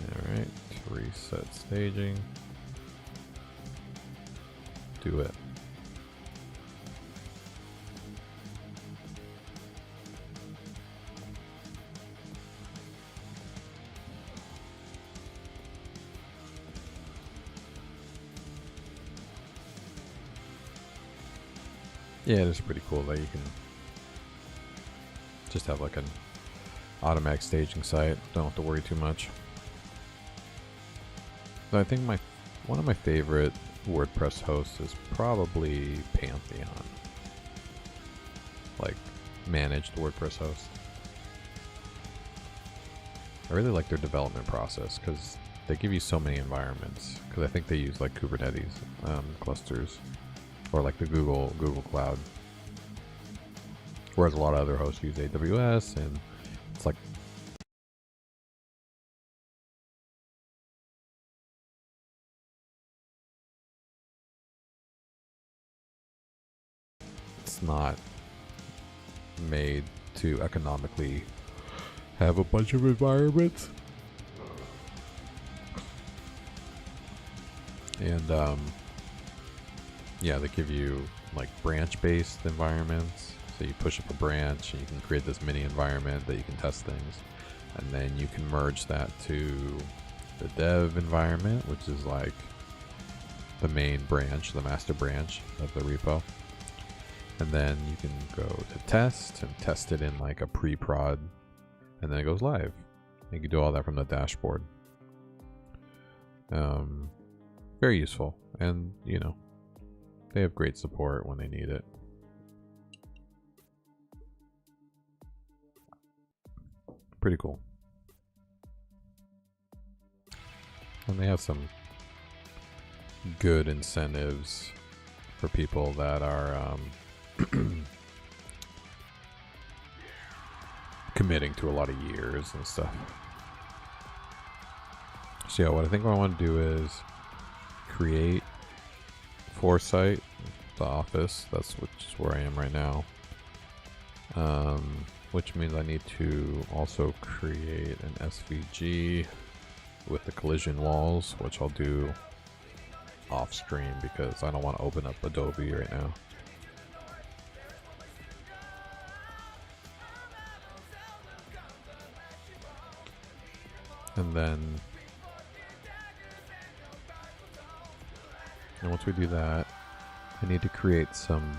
S1: All right, reset staging. Do it. Yeah, it is pretty cool that you can just have like an automatic staging site. Don't have to worry too much. So I think one of my favorite WordPress hosts is probably Pantheon. Like, managed WordPress host. I really like their development process because they give you so many environments. Because I think they use like Kubernetes clusters, or like the Google Cloud. Whereas a lot of other hosts use AWS, and it's like it's not made to economically have a bunch of environments. And yeah, they give you like branch-based environments. So you push up a branch and you can create this mini environment that you can test things. And then you can merge that to the dev environment, which is like the main branch, the master branch of the repo. And then you can go to test and test it in like a pre-prod, and then it goes live. You can do all that from the dashboard. Very useful, and you know, they have great support when they need it. Pretty cool. And they have some good incentives for people that are committing to a lot of years and stuff. So yeah, what I think I want to do is create Foresight, the office. That's which is where I am right now. Which means I need to also create an SVG with the collision walls, which I'll do off stream because I don't want to open up Adobe right now. And then once we do that, I need to create some,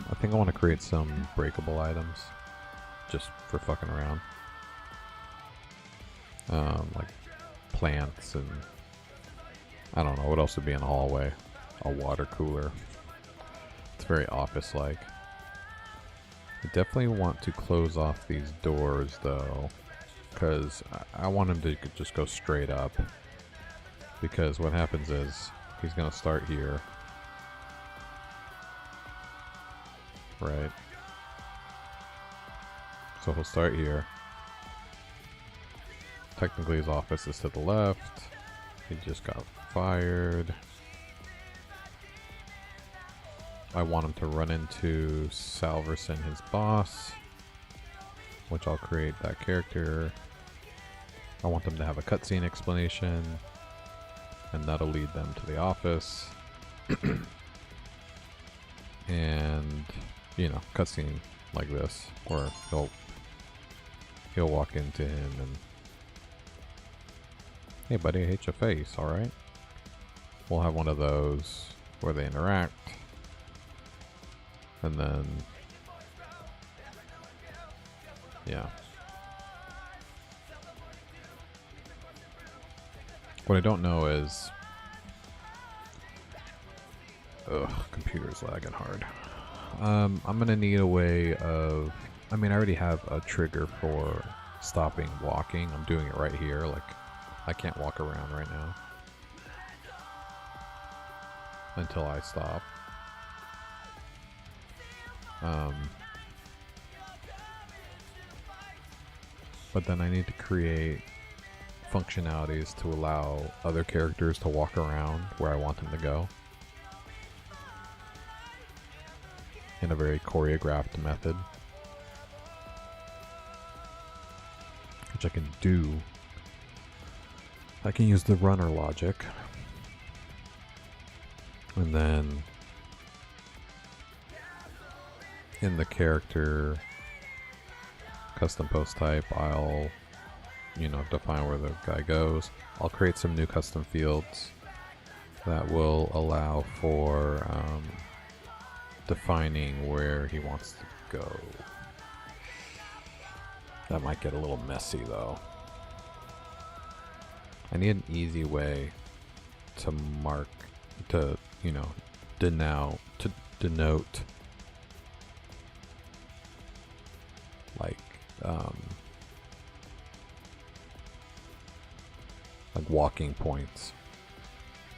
S1: I think I want to create some breakable items just for fucking around. Like plants, and I don't know what else would be in the hallway. A water cooler. It's very office-like. I definitely want to close off these doors though, because I want him to just go straight up. Because what happens is he's gonna start here, right? So he'll start here. Technically his office is to the left. He just got fired. I want him to run into Salverson, his boss, which I'll create that character. I want them to have a cutscene explanation, and that'll lead them to the office. And, you know, cutscene like this, where he'll walk into him and, hey buddy, I hate your face, alright? We'll have one of those where they interact. And then, yeah. What I don't know is, computer's lagging hard. I'm gonna need a way of, I mean, I already have a trigger for stopping walking. I'm doing it right here. Like, I can't walk around right now until I stop. But then I need to create functionalities to allow other characters to walk around where I want them to go in a very choreographed method, which I can do. I can use the runner logic, and then in the character custom post type, I'll, you know, define where the guy goes. I'll create some new custom fields that will allow for defining where he wants to go. That might get a little messy though. I need an easy way to mark, to, you know, denote like walking points,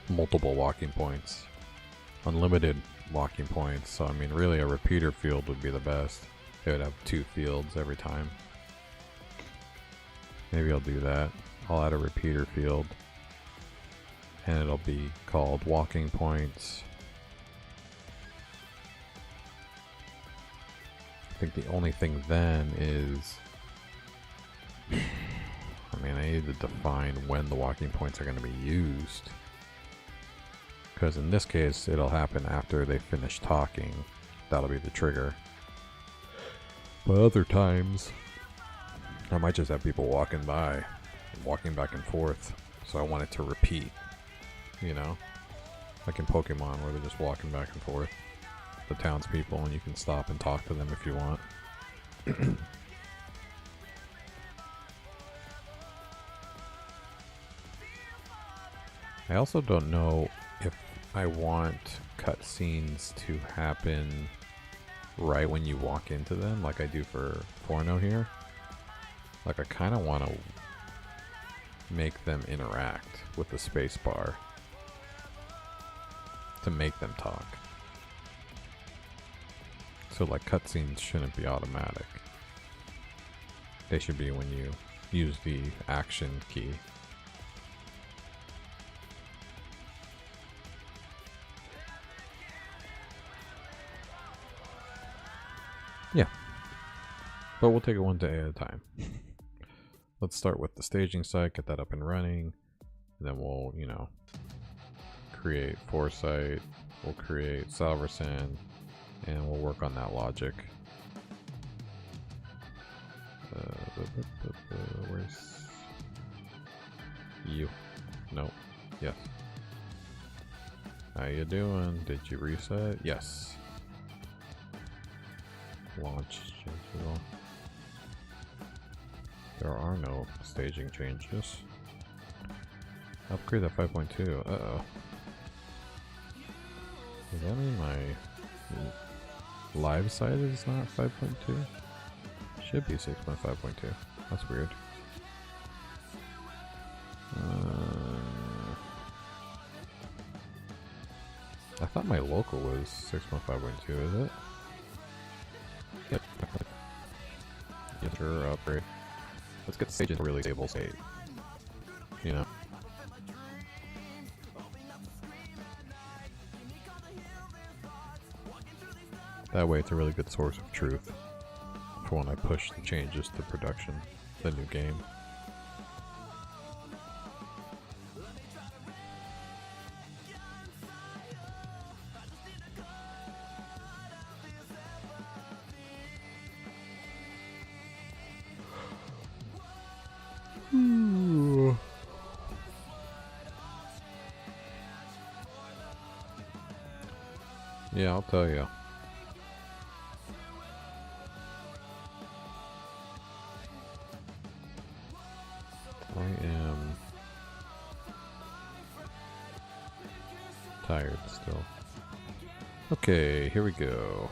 S1: multiple walking points, unlimited walking points. So I mean, really a repeater field would be the best. It would have 2 fields every time. Maybe I'll do that. I'll add a repeater field and it'll be called walking points. I think the only thing then is, I mean, I need to define when the walking points are going to be used. Because in this case, it'll happen after they finish talking. That'll be the trigger. But other times, I might just have people walking by, walking back and forth. So I want it to repeat, you know? Like in Pokemon, where they're just walking back and forth. The townspeople, and you can stop and talk to them if you want. I also don't know if I want cutscenes to happen right when you walk into them, like I do for Forno here. Like I kind of want to make them interact with the spacebar to make them talk. So like cutscenes shouldn't be automatic. They should be when you use the action key. Yeah. But we'll take it one day at a time. Let's start with the staging site, get that up and running. And then we'll, you know, create Foresight, we'll create Salverson, and we'll work on that logic. Where's you? Nope. Yes. How you doing? Did you reset? Yes. Launch changes. There are no staging changes. Upgrade at 5.2. Uh-oh. Does that mean my live site is not 5.2? Should be 6.5.2. That's weird. I thought my local was 6.5.2, is it? Yep. Yes, sure, upgrade. Let's get Sage into a really stable state. You know? That way it's a really good source of truth for when I push the changes to production, the new game. Yeah, I'll tell you. I am tired still. Okay, here we go.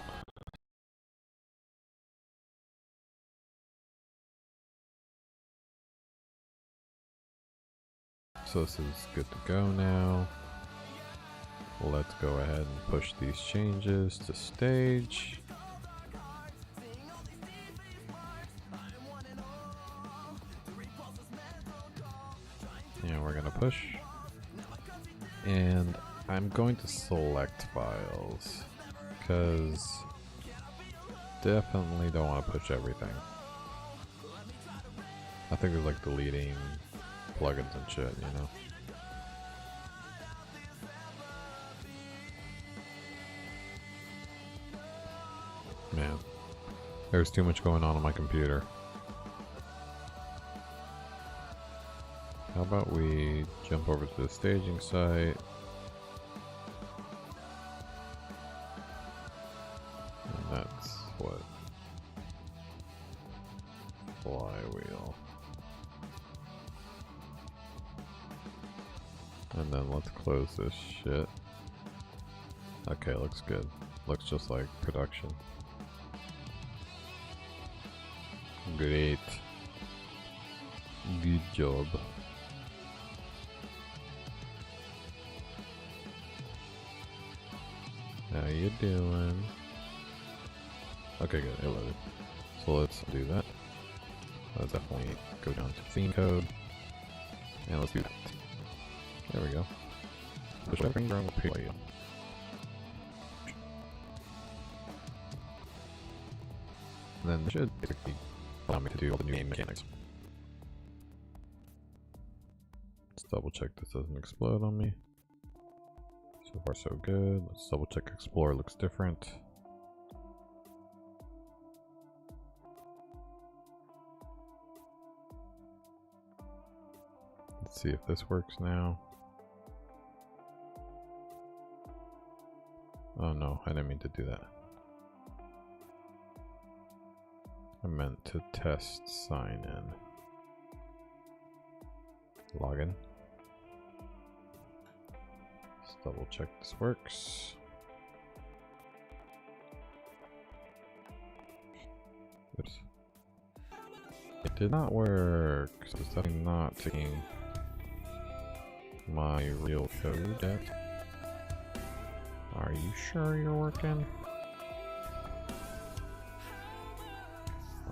S1: So this is good to go now. Let's go ahead and push these changes to stage. And we're gonna push. And I'm going to select files because definitely don't want to push everything. I think there's like deleting plugins and shit, you know. Man, there's too much going on my computer. How about we jump over to the staging site? And that's what? Flywheel. And then let's close this shit. Okay, looks good. Looks just like production. Great. Good job. How you doing? Okay, good. It loaded. So let's do that. Let's definitely go down to theme code. And let's do that. There we go. Push everything around the play. And then this should basically allow me to do all the new game mechanics. Let's double check this doesn't explode on me. So far so good. Let's double check Explorer looks different. Let's see if this works now. Oh no, I didn't mean to do that. I meant to test sign in. Login. Let's double check this works. Oops. It did not work. So it's definitely not taking my real code yet. Are you sure you're working?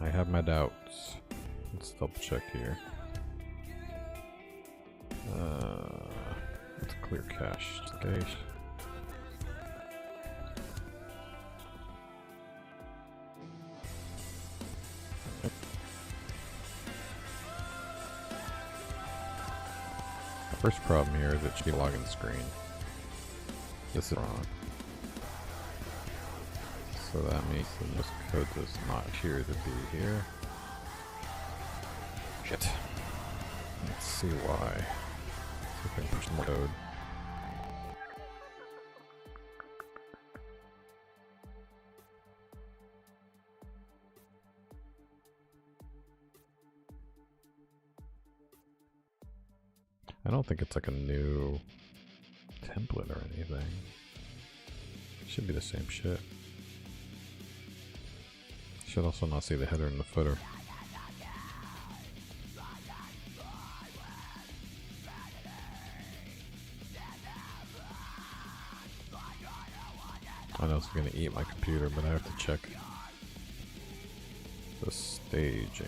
S1: I have my doubts. Let's double check here. Let's clear cache just in case. The first problem here is it should be a login screen. This is wrong. So that means that this code does not appear to be here. Shit. Let's see why. See if I can push more code. I don't think it's like a new template or anything. It should be the same shit. Should also not see the header and the footer. I know it's gonna eat my computer, but I have to check the staging.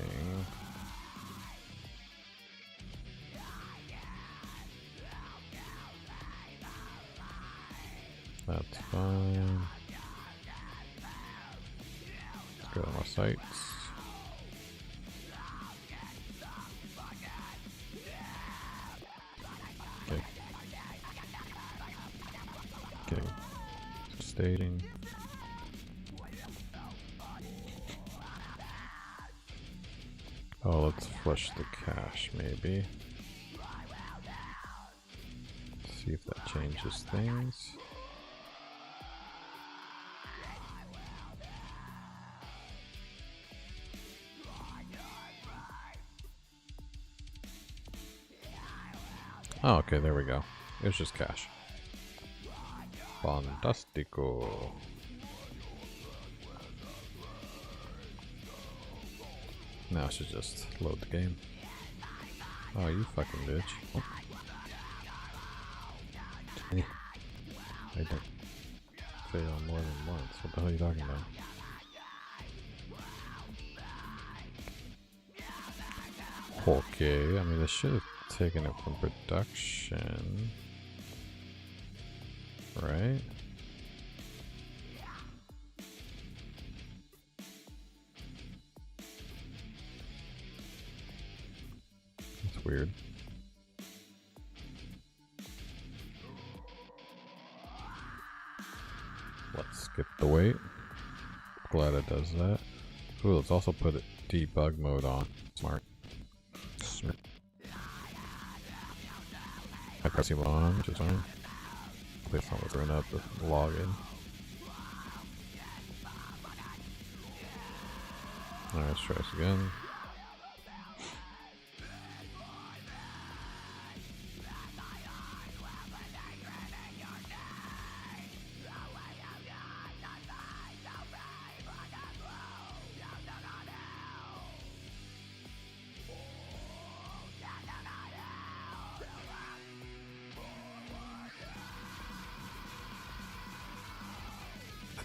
S1: That's fine. Let's go to my sites. Okay. Okay. Staging. Oh, let's flush the cache maybe. Let's see if that changes things. Oh, okay, there we go. It was just cache. Fantastico. Now I should just load the game. Oh, you fucking bitch. Oh. I don't fail more than once. What the hell are you talking about? Okay, I mean, I should have taken it from production, right? That's weird. Let's skip the wait. Glad it does that. Ooh, let's also put it debug mode on. Smart. I press him on, which is fine. Please don't bring up the login. Alright, let's try this again.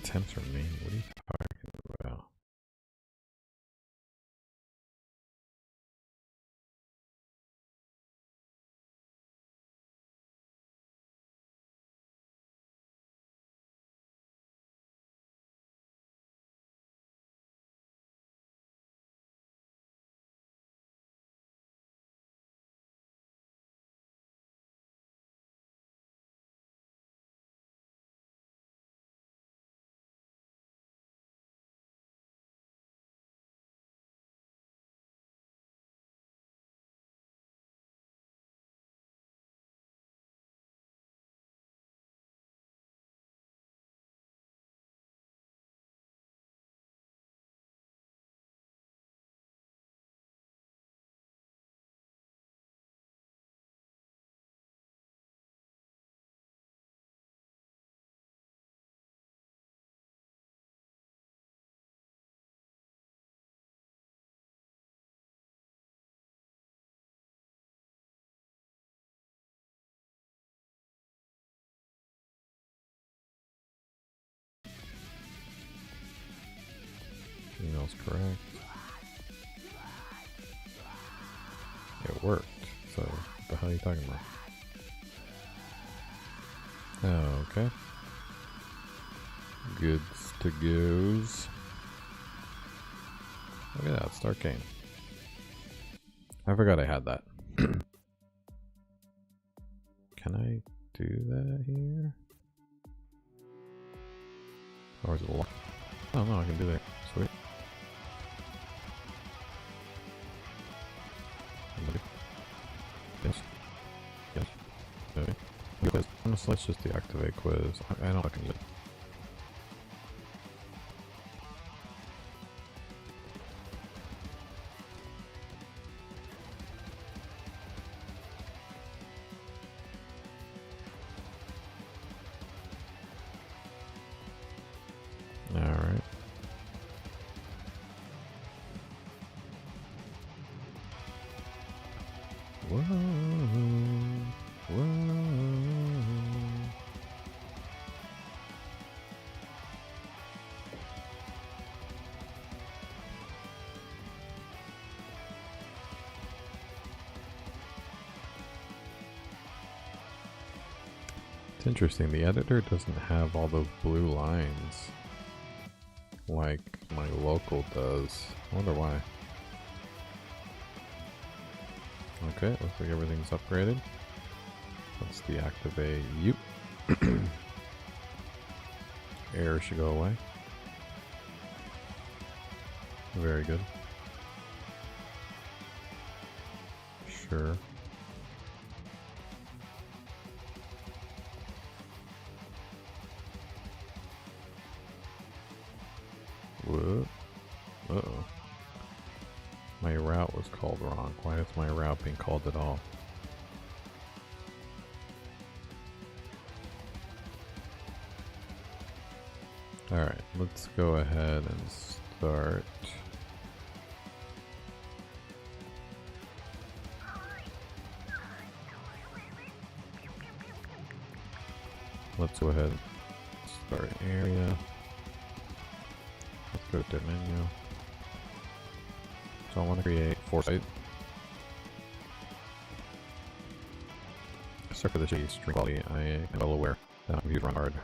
S1: Attempts remain. What are you talking about? Email's correct. It worked. So, what the hell are you talking about? Okay. Goods to goes. Look at that, start game. I forgot I had that. Can I do that here? Or is it locked? Oh no, I can do that. Sweet. Yes. Yes. Okay. Quiz. Let's just deactivate quiz. I don't fucking use it. Alright. Whoa. Whoa. It's interesting, the editor doesn't have all those blue lines like my local does. I wonder why. Okay, looks like everything's upgraded. Let's deactivate you. Error should go away. Very good. Sure. Whoa. Uh-oh. My route was called wrong. Why is my route being called at all? Alright, let's go ahead and start. Let's go ahead and start area. Let's go to menu. So I want to create 4 sites. Except for the shitty string quality, I am well aware that my computer run hard.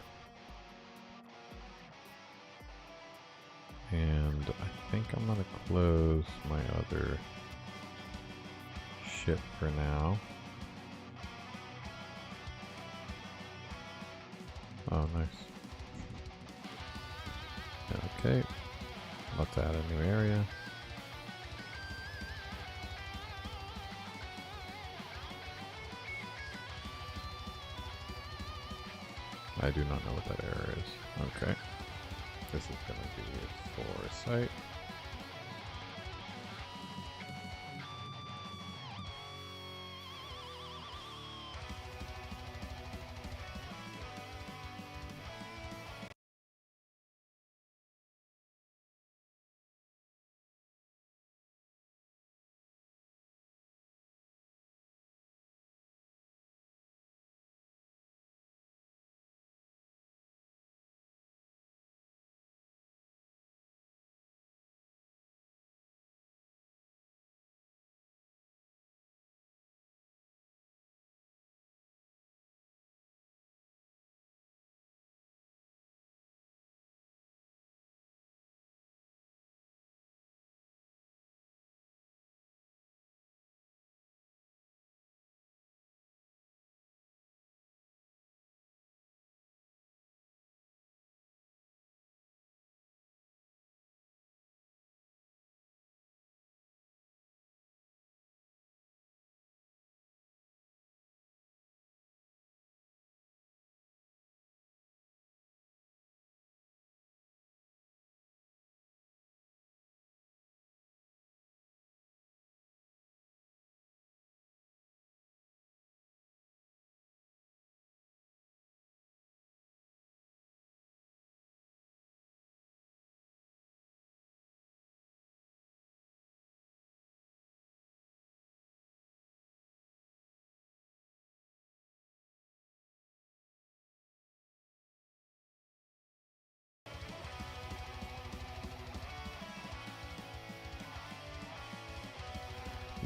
S1: And I think I'm gonna close my other shit for now. Oh, nice. Okay, let's add a new area. I do not know what that error is. Okay. This is going to be for a site.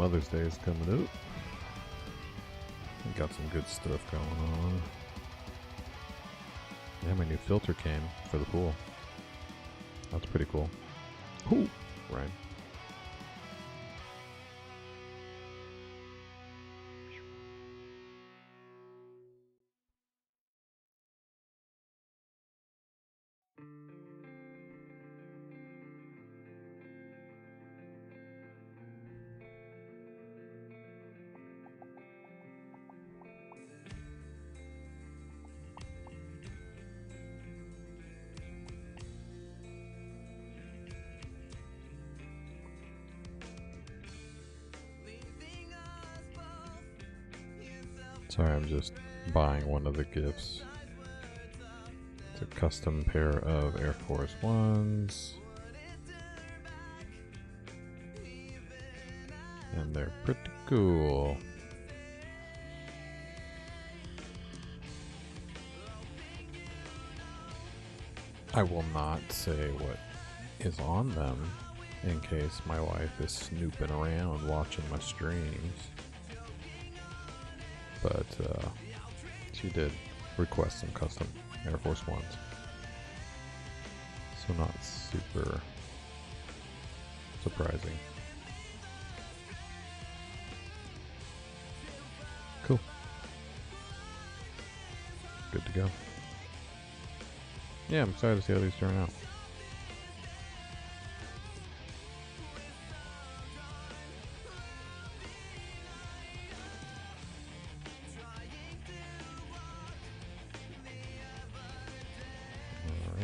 S1: Mother's Day is coming up. We got some good stuff going on. Yeah, my new filter came for the pool. That's pretty cool. Ooh, right. Sorry, I'm just buying one of the gifts. It's a custom pair of Air Force Ones. And they're pretty cool. I will not say what is on them in case my wife is snooping around watching my streams. But she did request some custom Air Force Ones. So not super surprising. Cool. Good to go. Yeah, I'm excited to see how these turn out.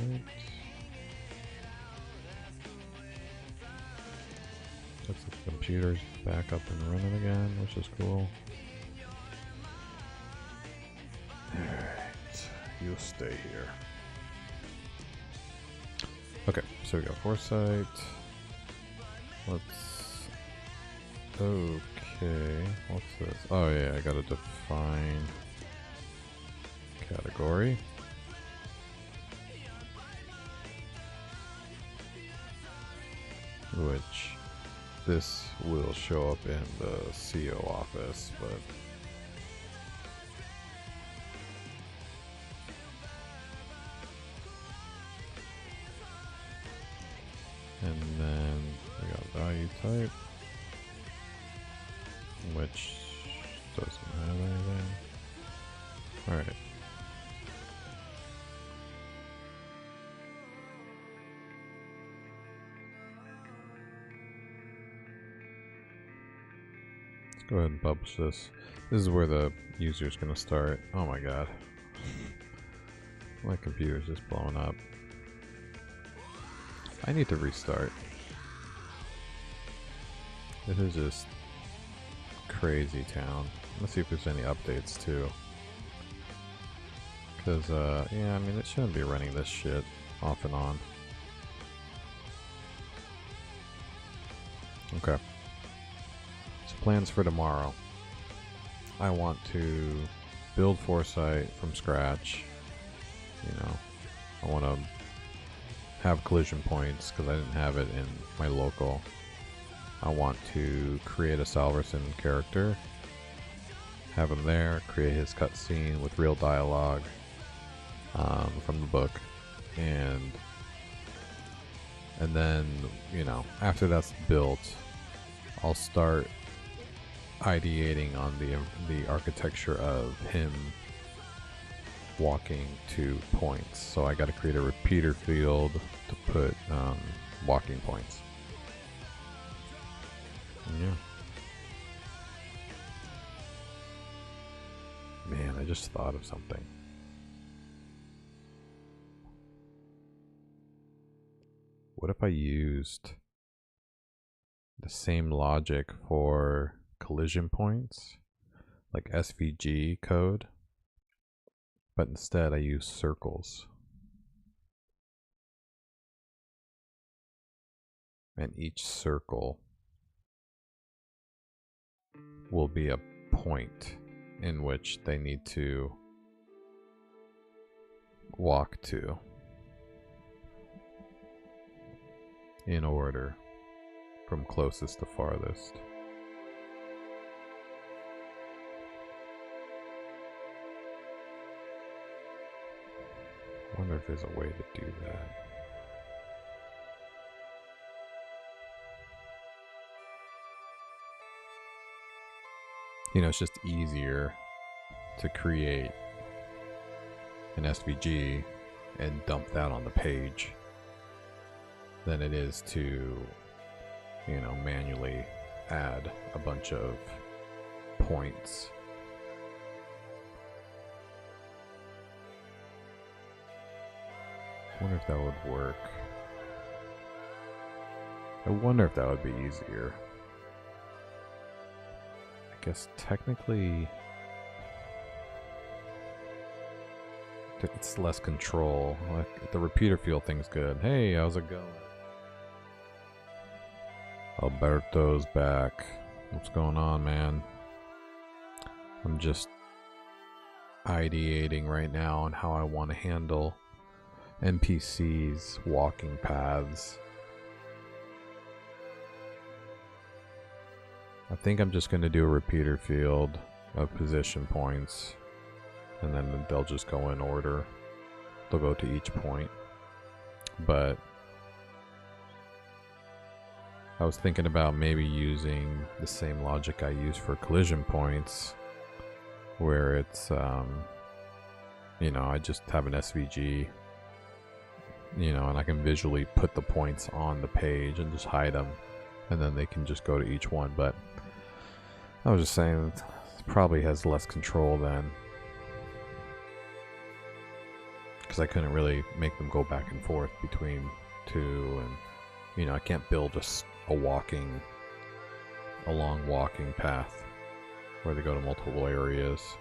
S1: Alright. Looks like the computer's back up and running again, which is cool. Alright, you'll stay here. Okay, so we got Foresight. Okay, what's this? Oh yeah, I gotta define category. Which this will show up in the CO office, but and then we got value type, which doesn't have anything. Alright. Let's go ahead and publish this. This is where the user is going to start. Oh my god. My computer's just blowing up. I need to restart. This is just crazy town. Let's see if there's any updates too. Because, yeah, I mean, it shouldn't be running this shit off and on. Okay. So plans for tomorrow. I want to build Foresight from scratch. You know, I want to have collision points because I didn't have it in my local. I want to create a Salverson character, have him there, create his cutscene with real dialogue from the book, and then, you know, after that's built, I'll start ideating on the architecture of him walking to points. So I got to create a repeater field to put walking points. Yeah. Man, I just thought of something. What if I used the same logic for collision points, like SVG code, but instead I use circles. And each circle will be a point in which they need to walk to in order from closest to farthest. wonder if there's a way to do that. You know, it's just easier to create an SVG and dump that on the page than it is to, you know, manually add a bunch of points. I wonder if that would work. I wonder if that would be easier. I guess technically it's less control. Like the repeater field thing's good. Hey, how's it going? Alberto's back. What's going on, man? I'm just ideating right now on how I want to handle NPCs walking paths. I think I'm just going to do a repeater field of position points, and then they'll just go in order. They'll go to each point. But I was thinking about maybe using the same logic I use for collision points, where it's, you know, I just have an SVG, you know, and I can visually put the points on the page and just hide them, and then they can just go to each one. But I was just saying it probably has less control then, because I couldn't really make them go back and forth between two, and you know, I can't build a long walking path where they go to multiple areas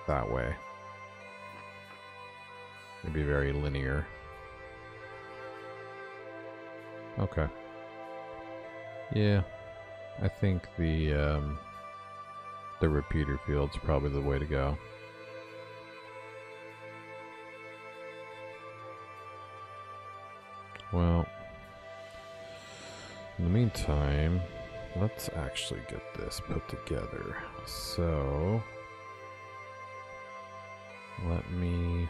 S1: that way. It'd be very linear. Okay. Yeah, I think the repeater field's probably the way to go. Well, in the meantime, let's actually get this put together. So, let me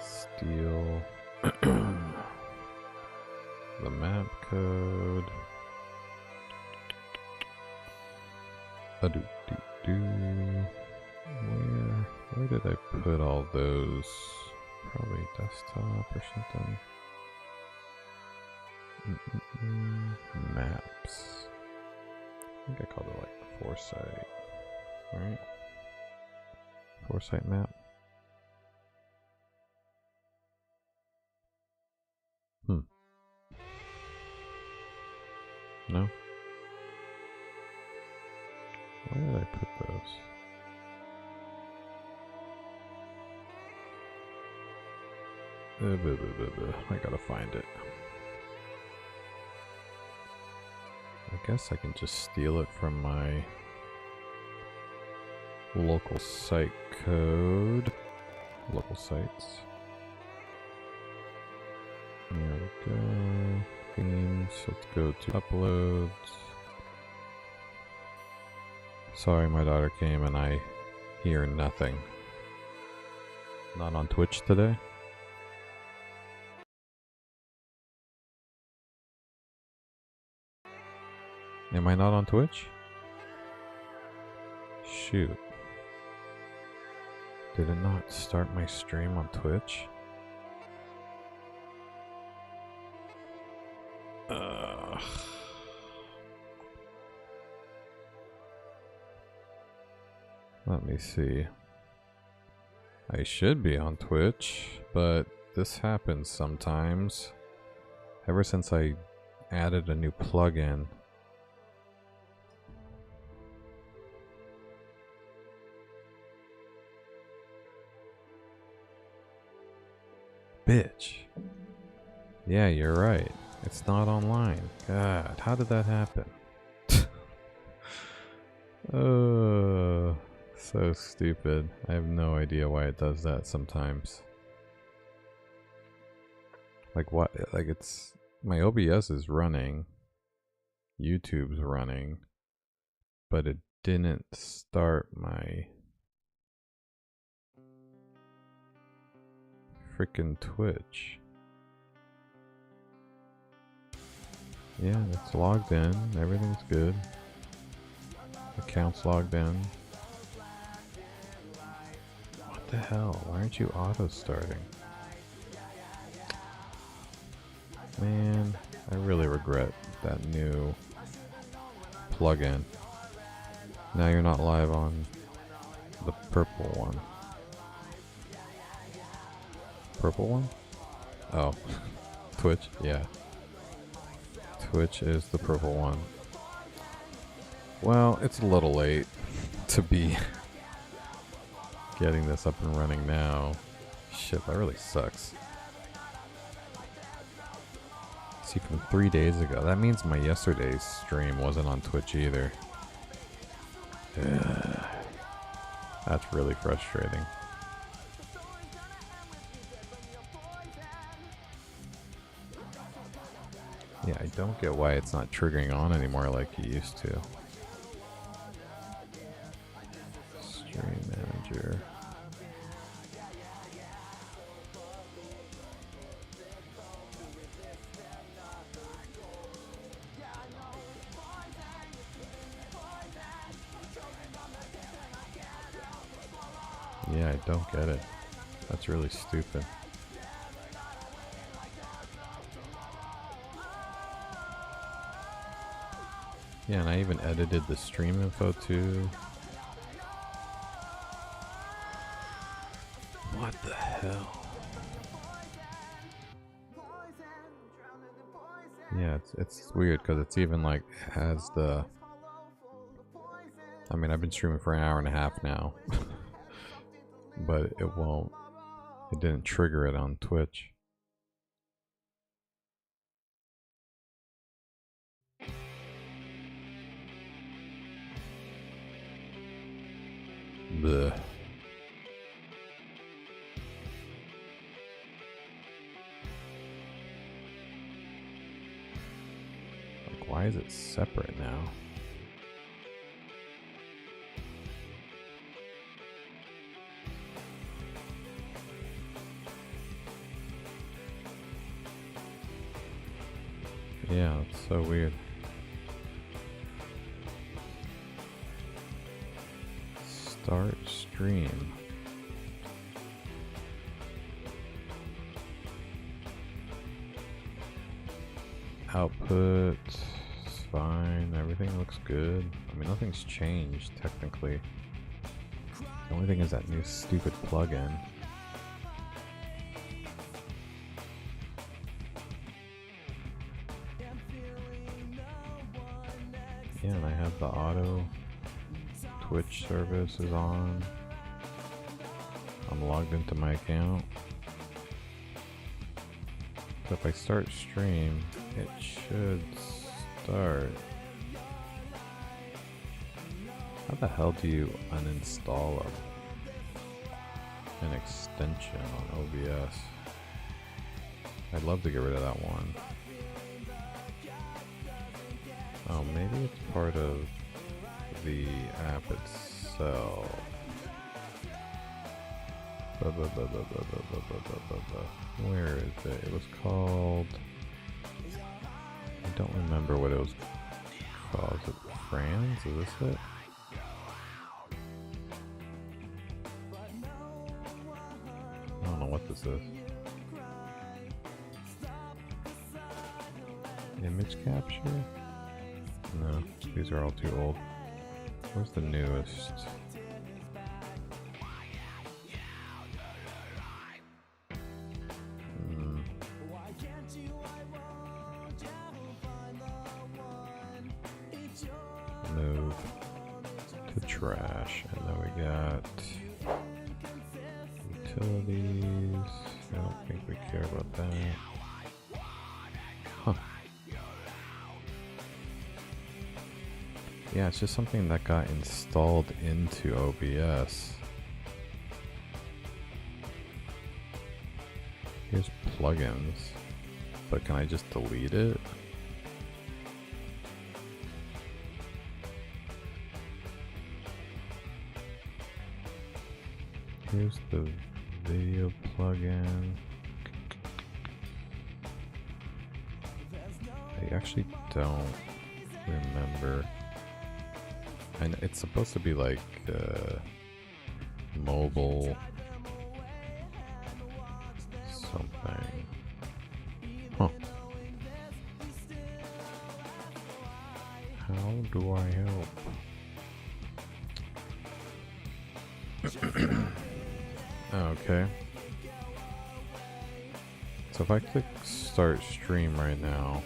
S1: steal the map code. Where did I put all those? Probably desktop or something. Maps. I think I called it like Foresight, right? Foresight map. No? Where did I put those? I gotta find it. I guess I can just steal it from my local site code. Local sites. There we go. Themes. Let's go to uploads. Sorry, my daughter came and I hear nothing. Not on Twitch today? Am I not on Twitch? Shoot. Did it not start my stream on Twitch? Let me see. I should be on Twitch, but this happens sometimes. Ever since I added a new plugin. Bitch. Yeah, you're right. It's not online. God, how did that happen? Oh, so stupid. I have no idea why it does that sometimes. Like what? Like it's... My OBS is running. YouTube's running. But it didn't start my... freaking Twitch. Yeah, it's logged in. Everything's good. Account's logged in. What the hell? Why aren't you auto-starting? Man, I really regret that new plugin. Now you're not live on the purple one. Purple one? Oh, Twitch? Yeah. Twitch is the purple one. Well, it's a little late to be getting this up and running now. Shit, that really sucks. See, from 3 days ago. That means my yesterday's stream wasn't on Twitch either. Ugh. That's really frustrating. Yeah, I don't get why it's not triggering on anymore like it used to. Stream manager. Yeah, I don't get it. That's really stupid. Yeah, and I even edited the stream info too. What the hell? Yeah, it's weird because it's even like has the. I mean, I've been streaming for an hour and a half now, but it won't. It didn't trigger it on Twitch. Blech. Like, why is it separate now? Yeah, it's so weird. Start stream. Output is fine. Everything looks good. I mean, nothing's changed technically. The only thing is that new stupid plugin. Yeah, and I have the auto Twitch service is on. I'm logged into my account. So if I start stream, it should start. How the hell do you uninstall an extension on OBS? I'd love to get rid of that one. Oh, maybe it's part of the app itself. Where is it? It was called... I don't remember what it was called. Is it Franz? Is this it? I don't know what this is. Image capture? No, these are all too old. Where's the newest? Move to trash, and then we got utilities. I don't think we care about that. Huh. Yeah, it's just something that got installed into OBS. Here's plugins, but can I just delete it? Here's the video plugin. actually don't remember. And it's supposed to be like mobile something. Huh. How do I help? Okay. So if I click start stream right now,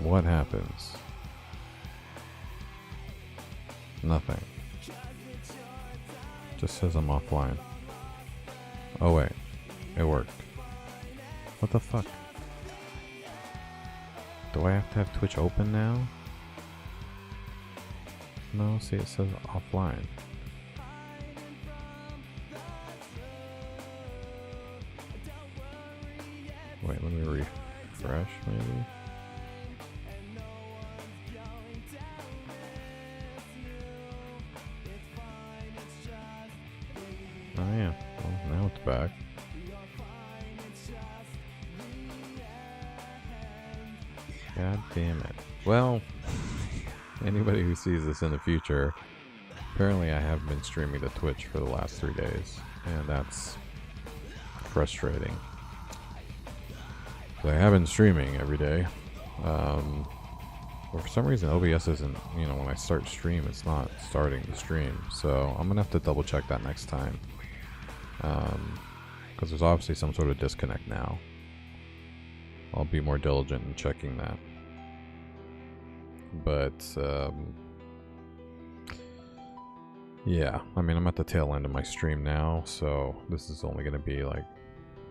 S1: what happens? Nothing. Just says I'm offline. Oh wait, it worked. What the fuck? Do I have to have Twitch open now? No, see it says offline. Wait, let me refresh maybe? Oh yeah, well now it's back. God damn it. Well, anybody who sees this in the future, apparently I have been streaming to Twitch for the last 3 days, and that's frustrating. I have been streaming every day, but for some reason OBS isn't, you know, when I start stream, it's not starting the stream, so I'm gonna have to double check that next time, because there's obviously some sort of disconnect now. I'll be more diligent in checking that. But, yeah, I mean, I'm at the tail end of my stream now, so this is only going to be like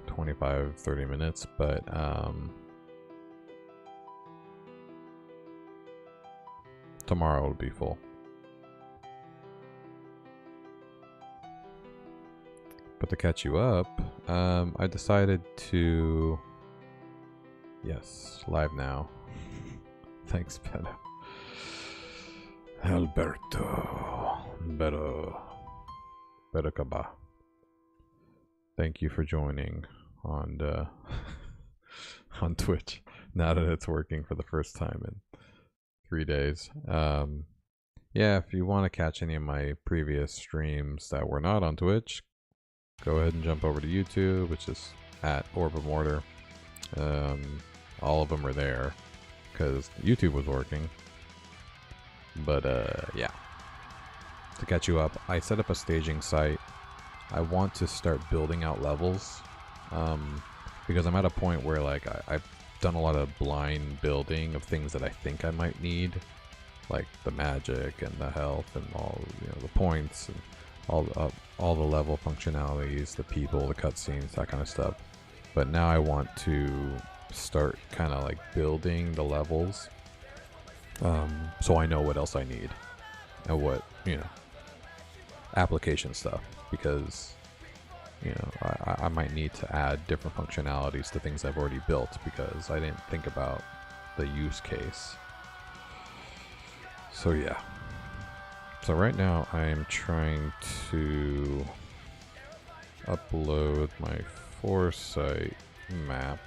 S1: 25-30 minutes, but, tomorrow will be full. But to catch you up, I decided to... Yes, live now. Thanks, Beto. Alberto. Beto Caba. Thank you for joining on on Twitch. Now that it's working for the first time in 3 days. Yeah, if you want to catch any of my previous streams that were not on Twitch, go ahead and jump over to YouTube, which is at Orbem. All of them are there because YouTube was working. But yeah, to catch you up, I set up a staging site. I want to start building out levels, because I'm at a point where like I've done a lot of blind building of things that I think I might need, like the magic and the health and all, you know, the points and all the level functionalities, the people, the cutscenes, that kind of stuff. But now I want to start kind of like building the levels, so I know what else I need and what, you know, application stuff, because, you know, I might need to add different functionalities to things I've already built because I didn't think about the use case. So yeah. So right now I'm trying to upload my Foresight map,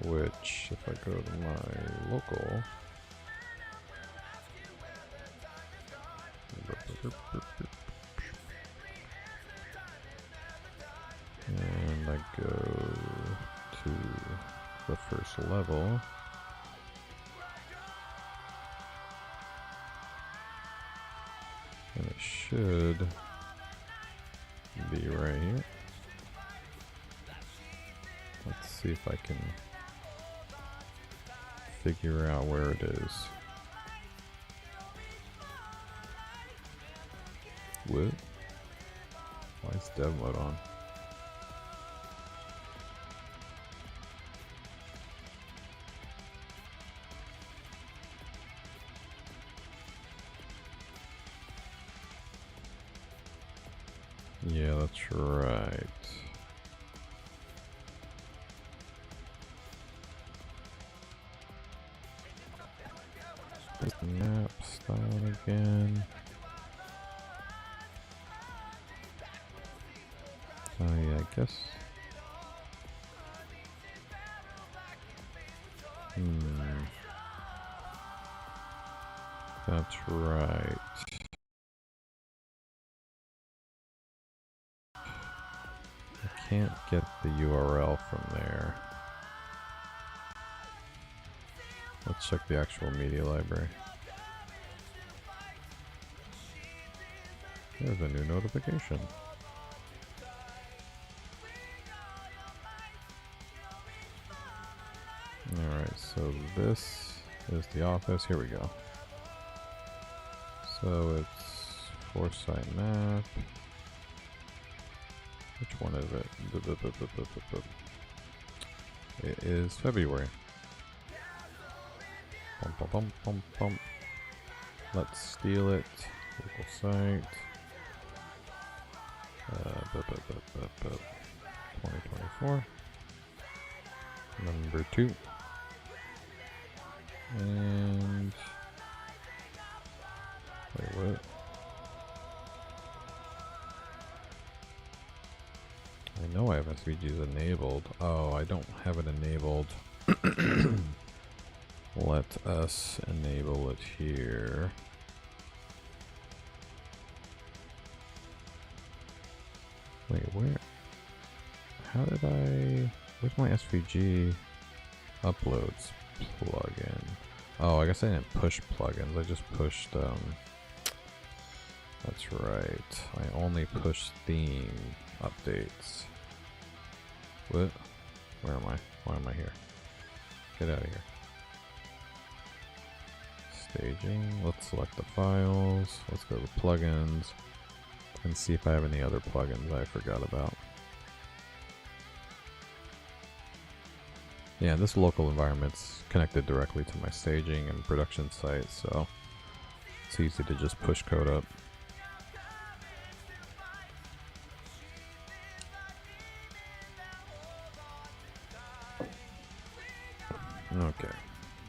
S1: which if I go to my local, and I go to the first level, and it should be right here. Let's see if I can figure out where it is. What? Why is dev mode on? Yeah, that's right. This map style again. Oh yeah, I guess. That's right. I can't get the URL from there. Let's check the actual media library. There's a new notification. Alright, so this is the office. Here we go. So it's Foresight map. Which one is it? It is February. Bum, bum, bum, bum, bum. Let's steal it. Local site. 2024. Number 2. And wait, what? I know I have SVGs enabled. Oh, I don't have it enabled. Let us enable it here. Wait, where? How did I... Where's my SVG uploads plugin? Oh, I guess I didn't push plugins. I just pushed, that's right. I only pushed theme updates. What? Where am I? Why am I here? Get out of here. Staging. Let's select the files. Let's go to plugins and see if I have any other plugins I forgot about. Yeah, this local environment's connected directly to my staging and production site, so it's easy to just push code up. Okay,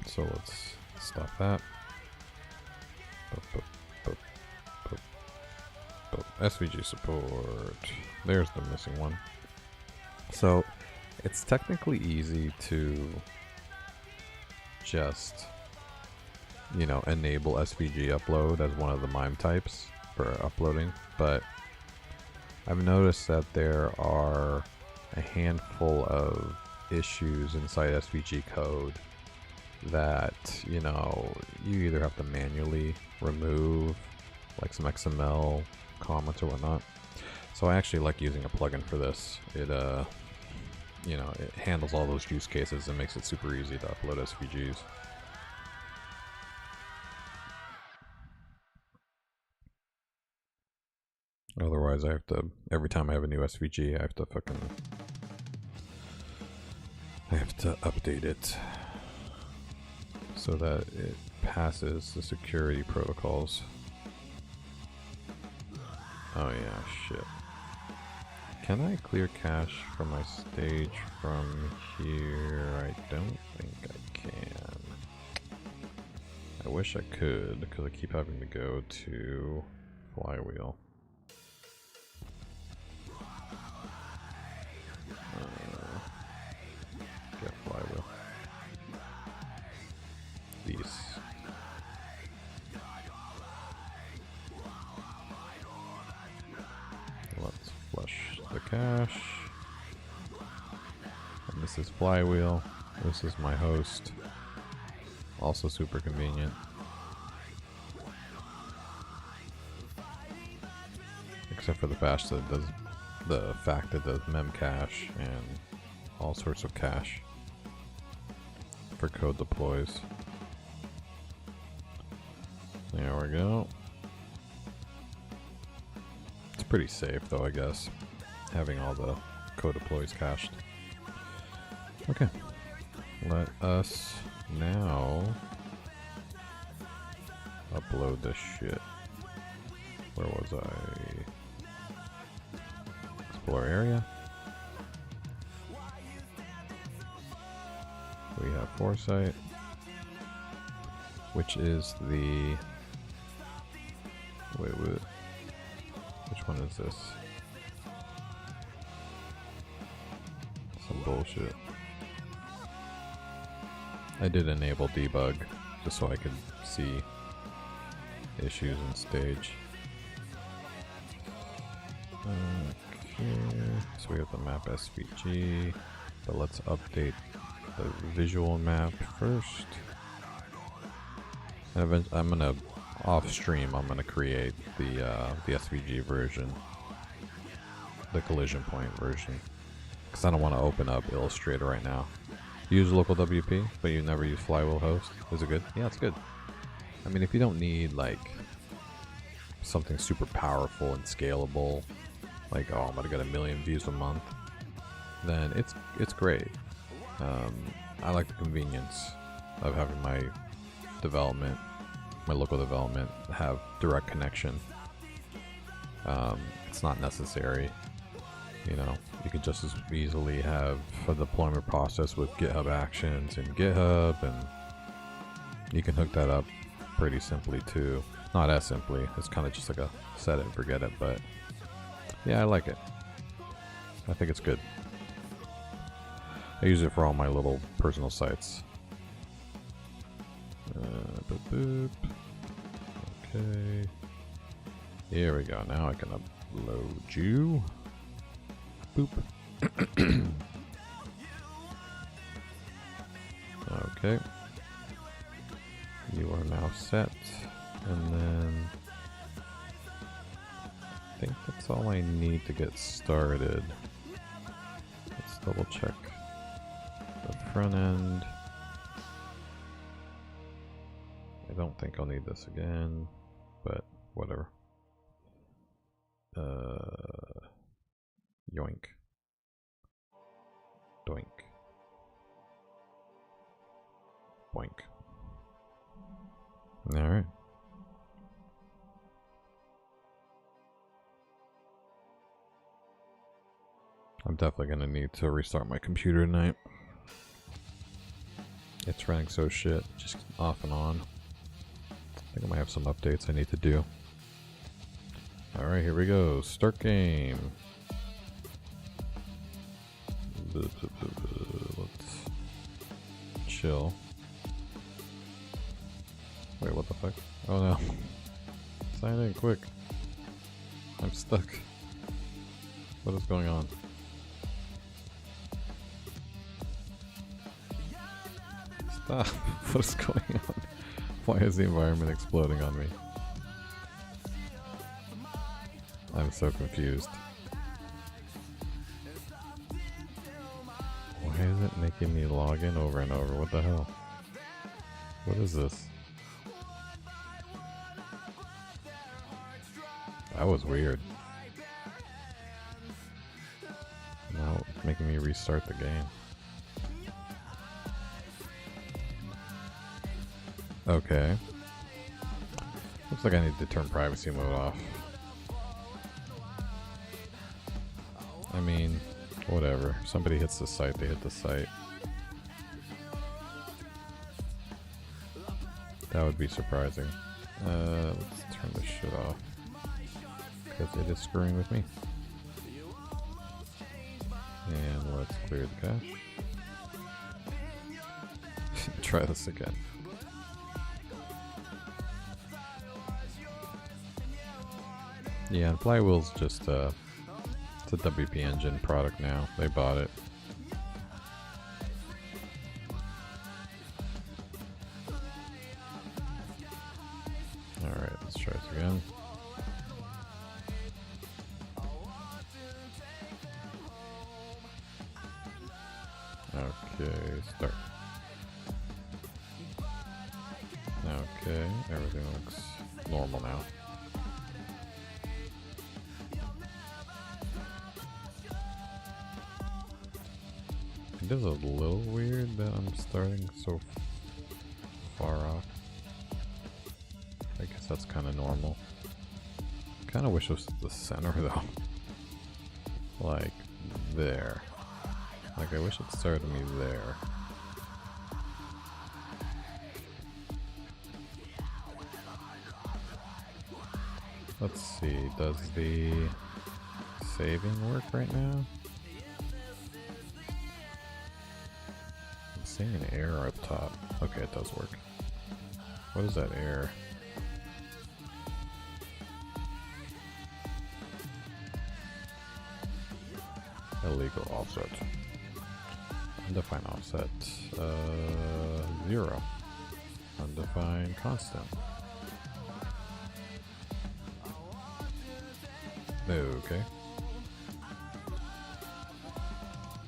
S1: so let's stop that. SVG support. There's the missing one. So it's technically easy to just, you know, enable SVG upload as one of the MIME types for uploading, but I've noticed that there are a handful of issues inside SVG code that, you know, you either have to manually remove, like some XML comments or whatnot. So I actually like using a plugin for this. It you know, it handles all those use cases and makes it super easy to upload SVGs. Otherwise, I have to, every time I have a new SVG, I have to update it so that it passes the security protocols. Oh yeah, shit. Can I clear cache from my stage from here? I don't think I can. I wish I could, because I keep having to go to Flywheel. Get Flywheel. These. Let's flush the cache. And this is Flywheel. This is my host. Also super convenient. Except for the fact that it does memcache and all sorts of cache for code deploys. There we go. It's pretty safe though, I guess, having all the code deploys cached. Okay, let us now upload this shit. Where was I? Explore area. We have Foresight, which is the... Wait, which one is this? Some bullshit. I did enable debug just so I could see issues in stage. Okay, so we have the map SVG, but let's update the visual map first. And eventually, I'm gonna off stream. I'm gonna create the SVG version, the collision point version, because I don't want to open up Illustrator right now. Use local WP, but you never use Flywheel host. Is it good? Yeah, it's good. I mean, if you don't need like something super powerful and scalable, like oh, I'm gonna get 1 million views a month, then it's great. I like the convenience of having my development, my local development, have direct connection. It's not necessary. You know, you could just as easily have a deployment process with GitHub Actions and GitHub, and you can hook that up pretty simply too. Not as simply, it's kind of just like a set it and forget it, but yeah, I like it. I think it's good. I use it for all my little personal sites. Boop, boop. Okay. Here we go. Now I can upload you. Boop. Okay. You are now set. And then I think that's all I need to get started. Let's double check the front end. I don't think I'll need this again, but whatever. Yoink. Doink. Boink. Alright. I'm definitely gonna need to restart my computer tonight. It's running so shit, just off and on. I think I might have some updates I need to do. Alright, here we go. Start game. Let's chill. Wait, what the fuck? Oh no. Sign in quick. I'm stuck. What is going on? Stop. What is going on? Why is the environment exploding on me? I'm so confused. Why is it making me log in over and over? What the hell? What is this? That was weird. Now it's making me restart the game. Okay. Looks like I need to turn privacy mode off. I mean, whatever. If somebody hits the site, they hit the site. That would be surprising. Let's turn this shit off. Because it is screwing with me. And let's clear the cache. Try this again. Yeah, and Flywheel's just it's a WP Engine product now. They bought it. Alright, let's try this again. Okay, start. Okay, everything looks normal now. It is a little weird that I'm starting so far off. I guess that's kind of normal. Kind of wish it was the center though. Like there. Like I wish it started me there. Let's see, does the saving work right now? saying an error up top. Okay, it does work. What is that error? Illegal offset. Undefined offset. 0. Undefined constant. Okay.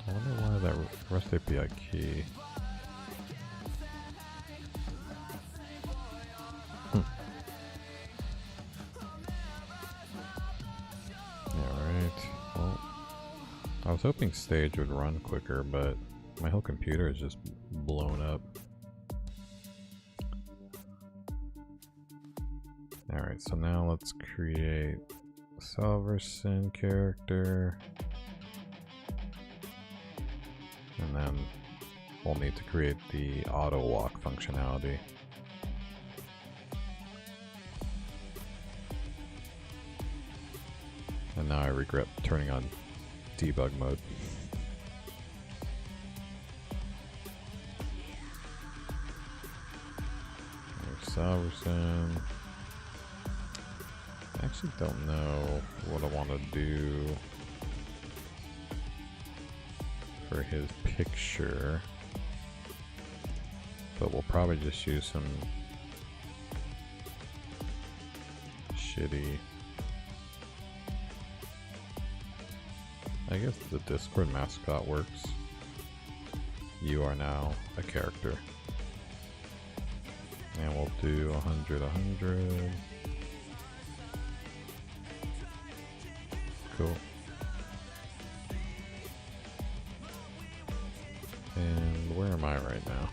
S1: I wonder why that REST API key. Alright. Well, I was hoping stage would run quicker, but my whole computer is just blown up. Alright, so now let's create Salverson character. And then we'll need to create the auto walk functionality. And now I regret turning on debug mode. There's Salverson. I actually don't know what I want to do for his picture, but we'll probably just use some shitty, I guess the Discord mascot works. You are now a character. And we'll do 100, 100. Cool. And where am I right now?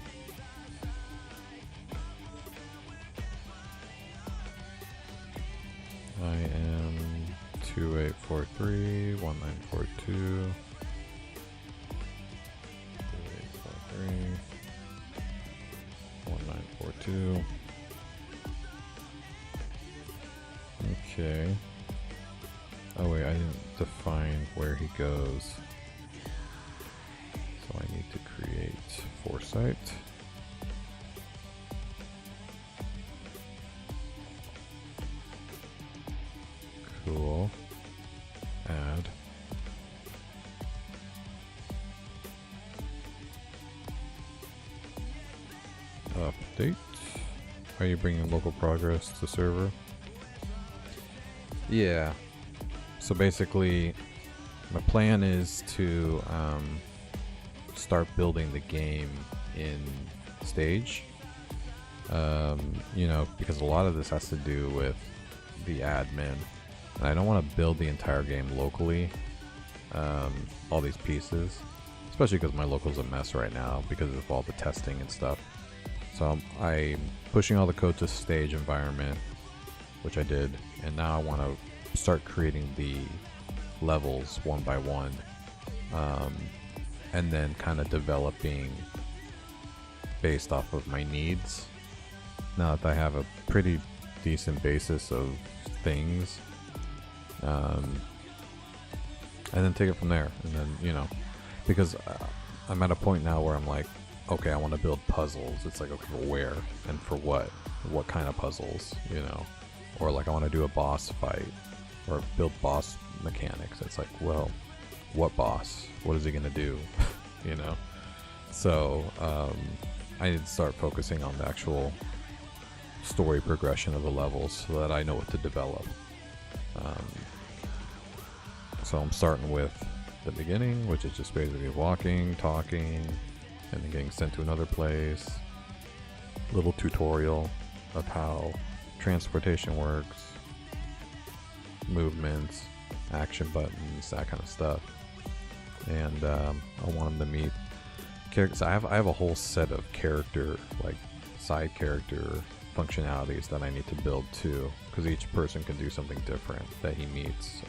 S1: I am 2843, 1942. 2843, 1942. Okay. Oh wait, I didn't define where he goes. So I need to create foresight. Cool. Add. Update. Are you bringing local progress to server? Yeah. So basically, my plan is to start building the game in Stage. You know, because a lot of this has to do with the admin. And I don't want to build the entire game locally, all these pieces, especially because my local's a mess right now because of all the testing and stuff. So I'm pushing all the code to Stage environment, which I did, and now I want to start creating the levels one by one, and then kind of developing based off of my needs. Now that I have a pretty decent basis of things, and then take it from there. And then, you know, because I'm at a point now where I'm like, okay, I want to build puzzles. It's like, okay, well, where and for what kind of puzzles, you know, or like I want to do a boss fight or build boss mechanics. It's like, well, what boss? What is he gonna do? You know? So I need to start focusing on the actual story progression of the levels so that I know what to develop. So I'm starting with the beginning, which is just basically walking, talking, and then getting sent to another place. Little tutorial of how transportation works, movements, action buttons, that kind of stuff. And I want them to meet characters. I have a whole set of character, like side character functionalities that I need to build too, because each person can do something different that he meets,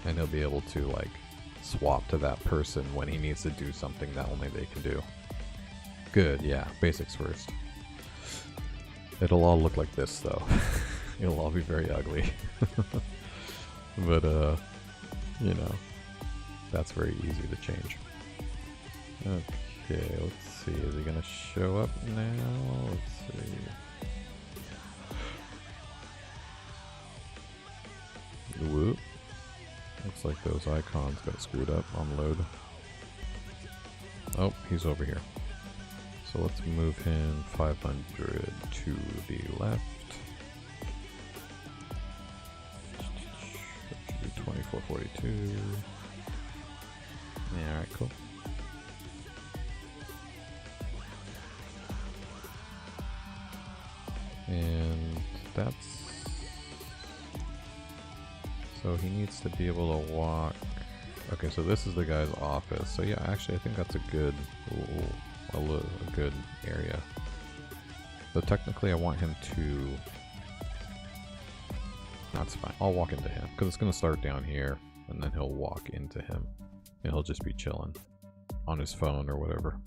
S1: and he'll be able to like swap to that person when he needs to do something that only they can do. Good, yeah, basics first. It'll all look like this though. It'll all be very ugly. But you know, that's very easy to change. Okay, let's see. Is he gonna show up now? Let's see. Whoop. Looks like those icons got screwed up on load. Oh, he's over here. So let's move him 500 to the left. 2442. Yeah, alright, cool. And that's... So he needs to be able to walk... Okay, so this is the guy's office. So yeah, actually I think that's a good... a good area. So technically I want him to... That's fine. I'll walk into him. Because it's going to start down here. And then he'll walk into him. And he'll just be chilling. On his phone or whatever.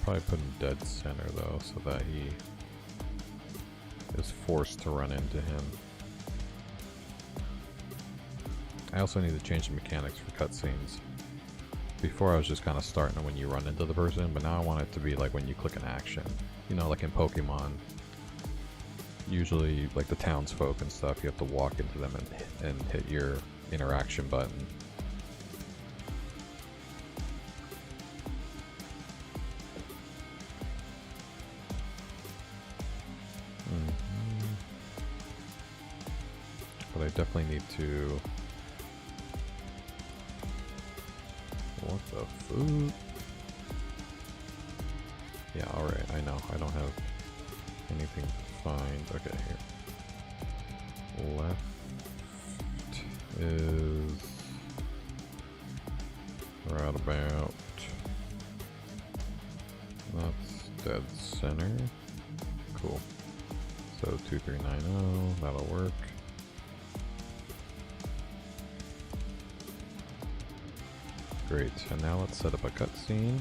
S1: Probably put him dead center though, so that he is forced to run into him. I also need to change the mechanics for cutscenes. Before I was just kind of starting when you run into the person, but now I want it to be like when you click an action. You know, like in Pokemon. Usually, like the townsfolk and stuff, you have to walk into them and hit your interaction button. But I definitely need to... What the food? Yeah, alright, I know. I don't have anything to find. Okay, here. Left is... right about... That's dead center. Cool. So 2390, that'll work. Great, and now let's set up a cutscene.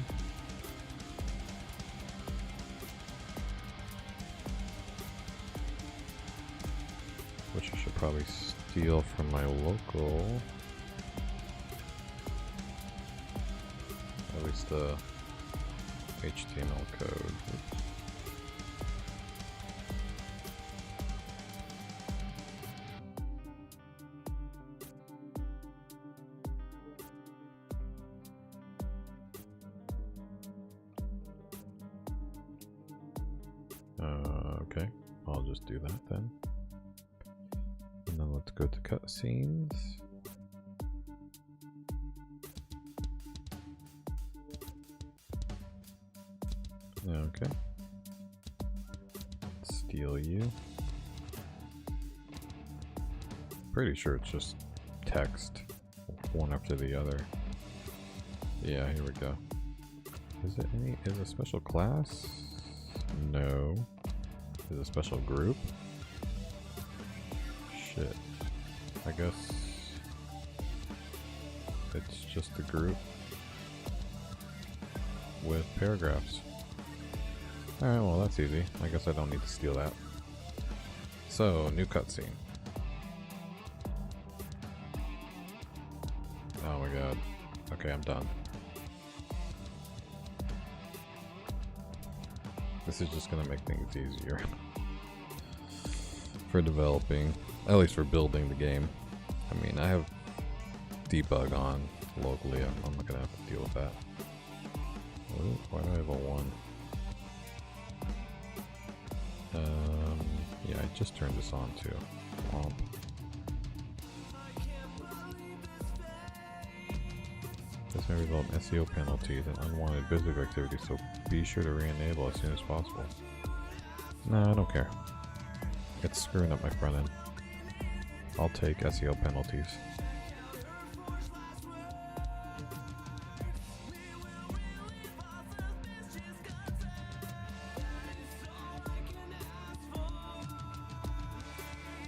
S1: Which I should probably steal from my local. At least the HTML code. Oops. Okay, I'll just do that then. And then let's go to cutscenes. Okay. Steal you. Pretty sure it's just text, one after the other. Yeah, here we go. Is it a special class? No. Is it a special group? Shit. I guess it's just a group with paragraphs. Alright, well that's easy. I guess I don't need to steal that. So, new cutscene. Oh my god. Okay, I'm done. This is just gonna make things easier for developing, at least for building the game. I mean, I have debug on locally. I'm not gonna have to deal with that. Ooh, why do I have a 1? Yeah, I just turned this on too. This may result in SEO penalties and unwanted visitor activity, so be sure to re-enable as soon as possible. No, I don't care. It's screwing up my front end. I'll take SEO penalties.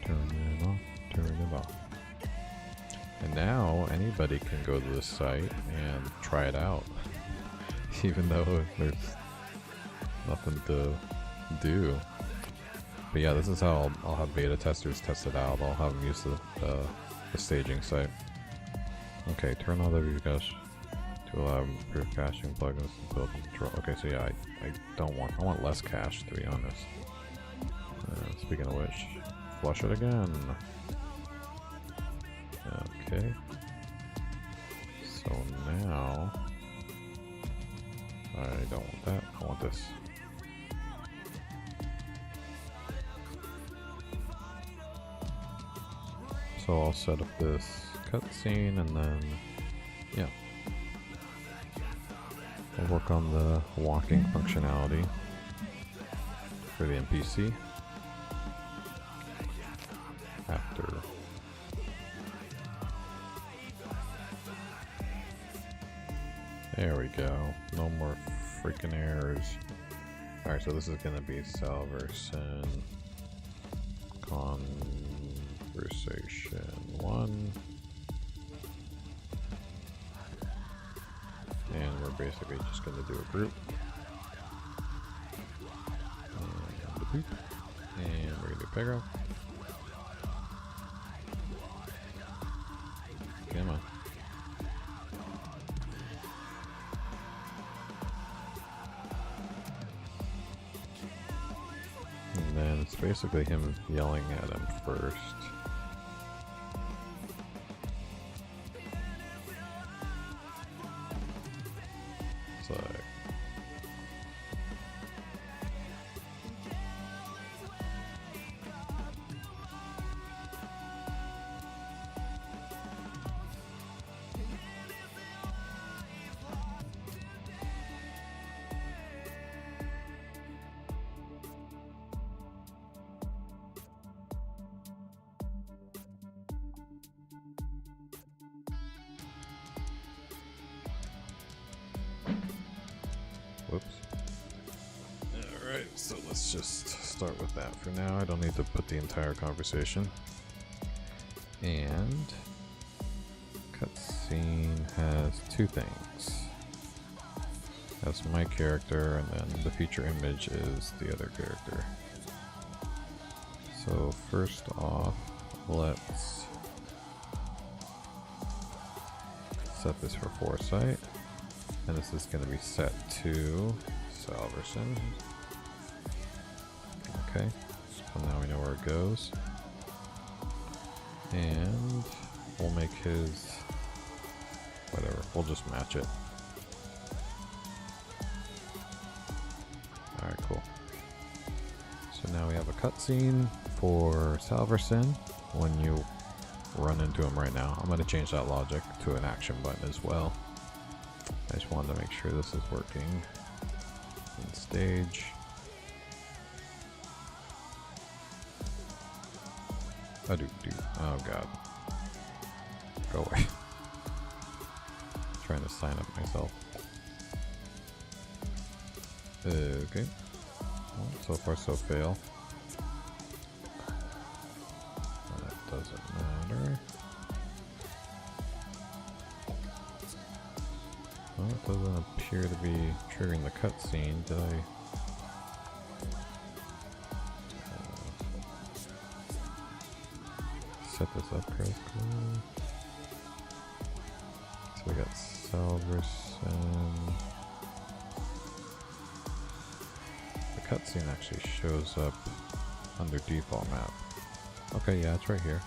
S1: Turn it off, turn it off. And now anybody can go to this site and try it out. even though there's nothing to do. But yeah, this is how I'll have beta testers test it out. I'll have them use the staging site. Okay, turn on the view cache to allow improve caching plugins to build and control. Okay, so yeah, I want less cache, to be honest. Speaking of which, flush it again. Okay. So now I don't want that. I want this. So I'll set up this cutscene and then, yeah. We'll work on the walking functionality for the NPC after. There we go. No more freaking errors. Alright, so this is gonna be Salverson Conversation 1. And we're basically just gonna do a group. And we're gonna do a paragraph. Come on. And then it's basically him yelling at him first. It's like, whoops. Alright, so let's just start with that for now. I don't need to put the entire conversation. And cutscene has two things. That's my character, and then the feature image is the other character. So first off, let's set this for foresight. And this is going to be set to Salverson. Okay, so now we know where it goes. And we'll make his, whatever, we'll just match it. Alright, cool. So now we have a cutscene for Salverson when you run into him right now. I'm going to change that logic to an action button as well. I just wanted to make sure this is working. In stage. Oh god. Go away. Trying to sign up myself. Okay. Well, so far so fail. That doesn't matter. Well, it doesn't appear to be triggering the cutscene. Did I? Set this up correctly. So we got Salverson. The cutscene actually shows up under default map. Okay, yeah, it's right here.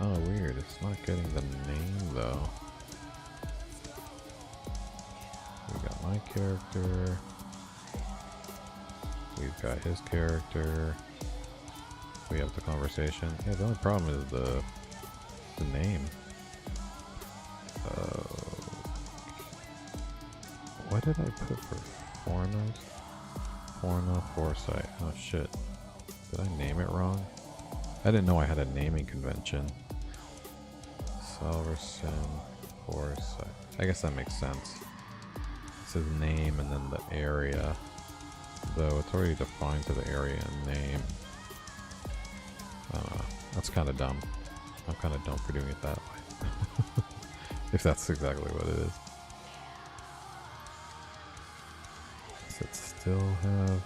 S1: Oh, weird. It's not getting the name though. We got my character. We've got his character. We have the conversation. Yeah, the only problem is the name. What did I put for foreigners? Foreigner Foresight. Oh shit. Did I name it wrong? I didn't know I had a naming convention. Salverson Foresight. I guess that makes sense. It says name and then the area. Though it's already defined to the area and name. That's kind of dumb. I'm kind of dumb for doing it that way. If that's exactly what it is. still have...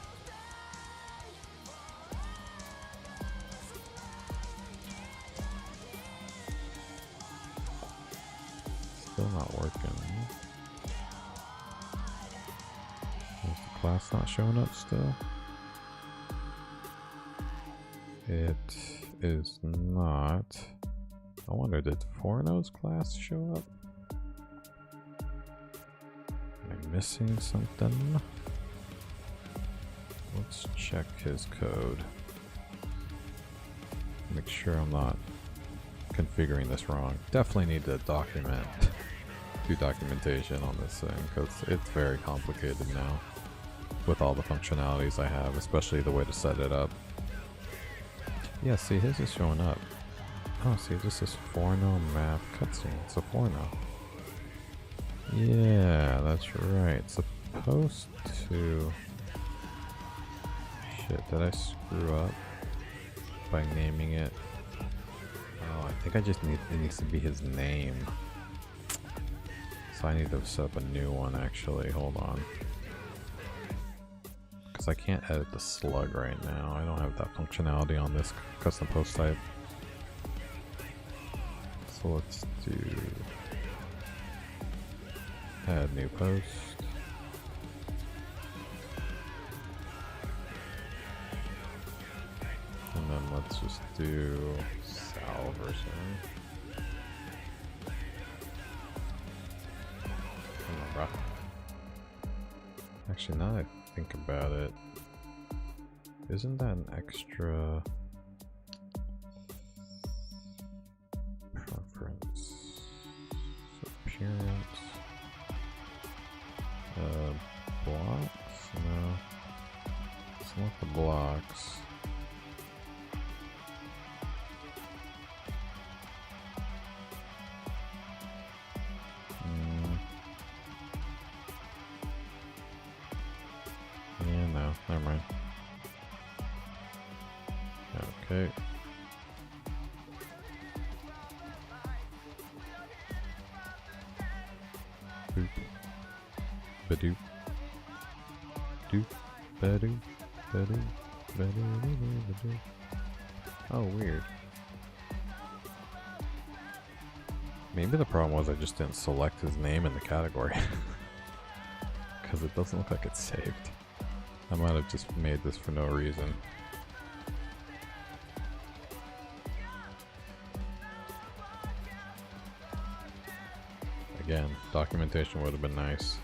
S1: Still not working. Is the class not showing up still? It is not. I wonder, did Forno's class show up? Am I missing something? Let's check his code. Make sure I'm not configuring this wrong. Definitely need to document, do documentation on this thing, because it's very complicated now with all the functionalities I have, especially the way to set it up. Yeah, see, his is showing up. Oh, see, this is Forno map cutscene. It's a Forno. Yeah, that's right. It's supposed to... Shit, did I screw up by naming it? Oh, I think I just need... It needs to be his name. So I need to set up a new one, actually. Hold on. Because I can't edit the slug right now. I don't have that functionality on this custom post type. So let's do add new post. And then let's just do Sal version. Come on, bro. Actually, now that I think about it, isn't that an extra preference? Appearance. Blocks? No. Select the blocks. Yeah, no, never mind. Okay. Boop. Ba-doop. Doop. Ba-doop. Ba-doop. Ba-doop. Oh, weird. Maybe the problem was I just didn't select his name in the category. Because it doesn't look like it's saved. I might have just made this for no reason. Again, documentation would have been nice.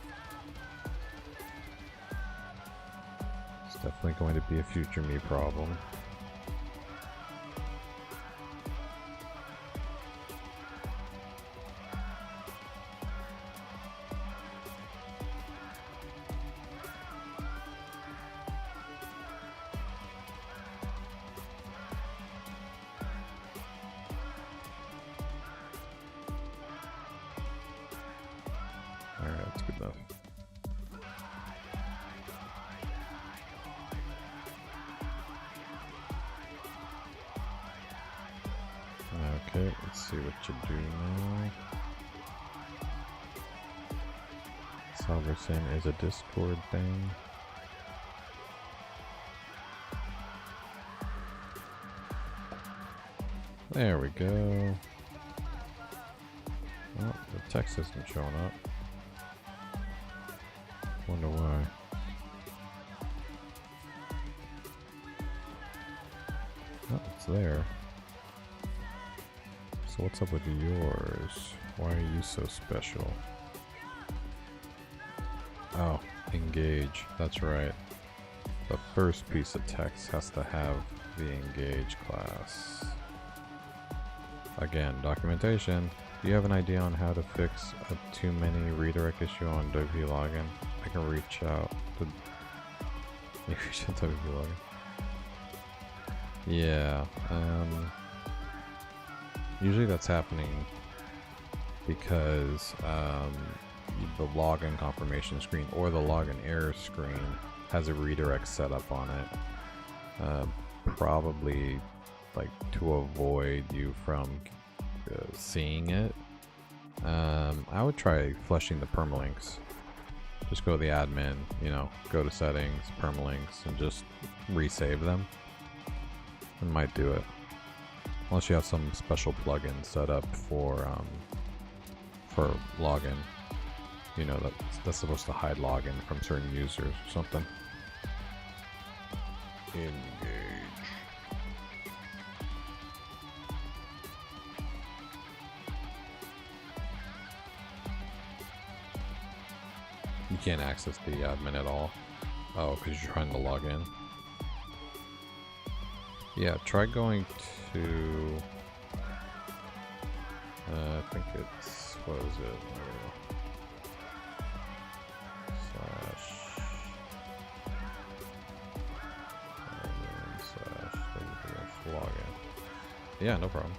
S1: It's definitely going to be a future me problem. Alright, that's good enough. Okay, let's see what you do now. Salverson is a Discord thing. There we go. Oh, the text isn't showing up. Wonder why. Oh, it's there. So what's up with yours? Why are you so special? Oh, engage. That's right. The first piece of text has to have the engage class. Again, documentation. Do you have an idea on how to fix a too many redirect issue on WP login? I can reach out to WP login. Yeah, usually that's happening because the login confirmation screen or the login error screen has a redirect set up on it. Probably like to avoid you from seeing it. I would try flushing the permalinks just go to the admin, you know, go to settings, permalinks, and just resave them. It might do it. Unless you have some special plugin set up for login. You know, that's supposed to hide login from certain users or something. Engage. You can't access the admin at all. Oh, because you're trying to log in. Yeah, try going to... I think it's... what is it? /login. Yeah, no problem.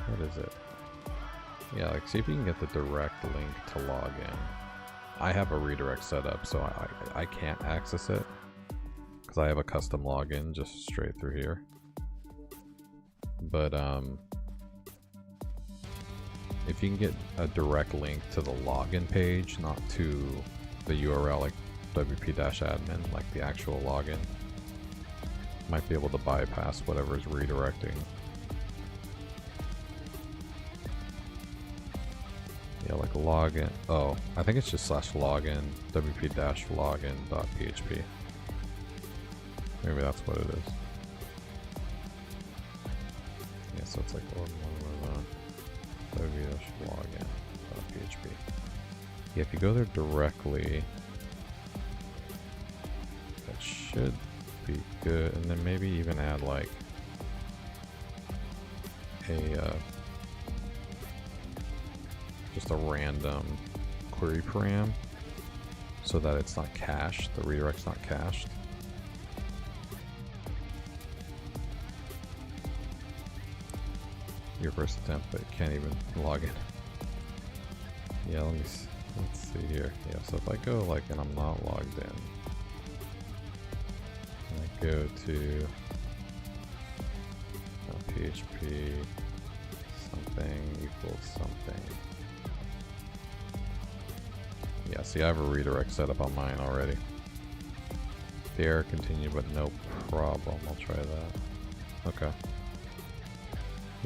S1: What is it? Yeah, like see if you can get the direct link to log in. I have a redirect set up, so I can't access it because I have a custom login just straight through here. But if you can get a direct link to the login page, not to the URL like wp-admin, like the actual login, might be able to bypass whatever is redirecting. Yeah, like login. Oh, I think it's just /login wp-login.php. Maybe that's what it is. Yeah, so it's like wp-login.php. Yeah, if you go there directly, that should be good. And then maybe even add like a just a random query param so that it's not cached, the redirect's not cached. Your first attempt, but you can't even log in. Yeah, let's see here. Yeah, so if I go like, and I'm not logged in, and I go to PHP something equals something. Yeah, see, I have a redirect set up on mine already. The error continued, but no problem. I'll try that. Okay.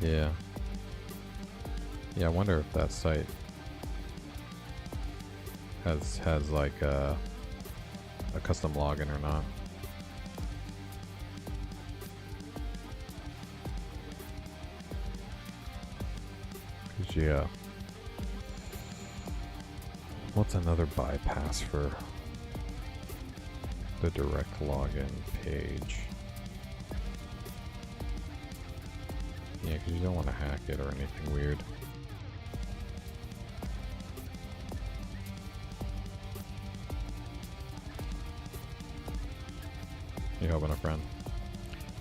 S1: Yeah. Yeah, I wonder if that site has like a custom login or not. Yeah. What's another bypass for the direct login page? Yeah, because you don't want to hack it or anything weird. You hoping a friend?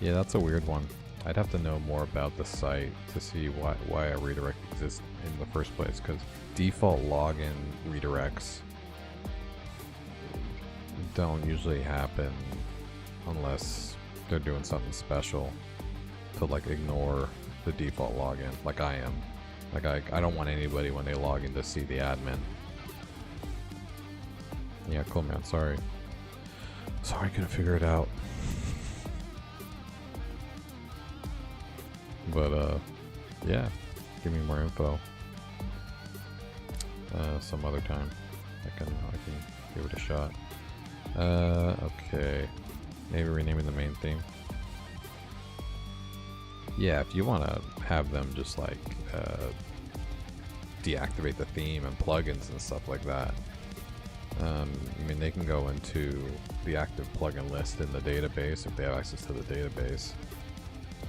S1: Yeah, that's a weird one. I'd have to know more about the site to see why a redirect exists in the first place, because default login redirects don't usually happen unless they're doing something special to like ignore the default login, like I am. Like I don't want anybody when they log in to see the admin. Yeah, cool man, sorry. Sorry I couldn't figure it out. But yeah, give me more info some other time. I can give it a shot. Okay, maybe renaming the main theme. Yeah, if you want to have them just like deactivate the theme and plugins and stuff like that, I mean, they can go into the active plugin list in the database if they have access to the database,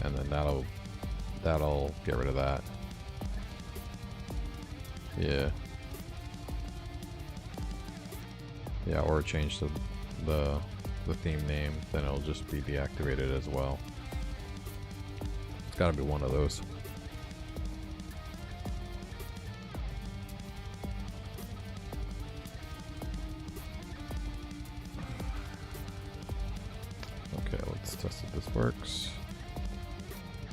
S1: and then that'll get rid of that. Yeah. Yeah, or change the theme name, then it'll just be deactivated as well. It's gotta be one of those. Okay, let's test if this works.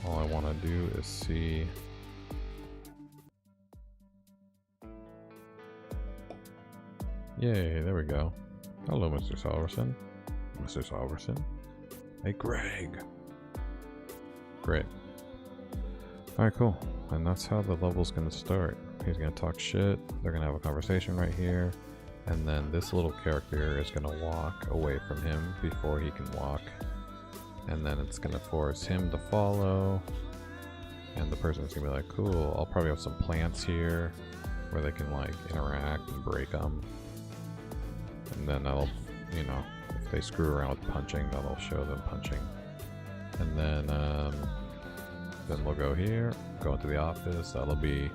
S1: All I want to do is see Yay, there we go. Hello, Mr. Salverson. Mr. Salverson. Hey, Greg. Great. Alright, cool. And that's how the level's gonna start. He's gonna talk shit, they're gonna have a conversation right here, and then this little character is gonna walk away from him before he can walk. And then it's gonna force him to follow. And the person's gonna be like, cool, I'll probably have some plants here where they can like interact and break them. And then that'll, you know, if they screw around with punching, that'll show them punching. And then we'll go here, go into the office. That'll be,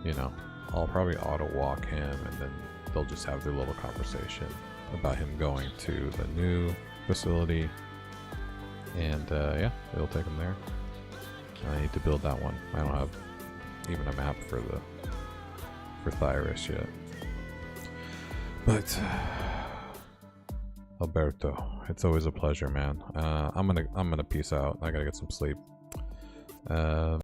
S1: you know, I'll probably auto walk him, and then they'll just have their little conversation about him going to the new facility. And yeah, it'll take him there. I need to build that one. I don't have even a map for Thyrus yet. But Alberto, it's always a pleasure, man. I'm gonna peace out. I gotta get some sleep.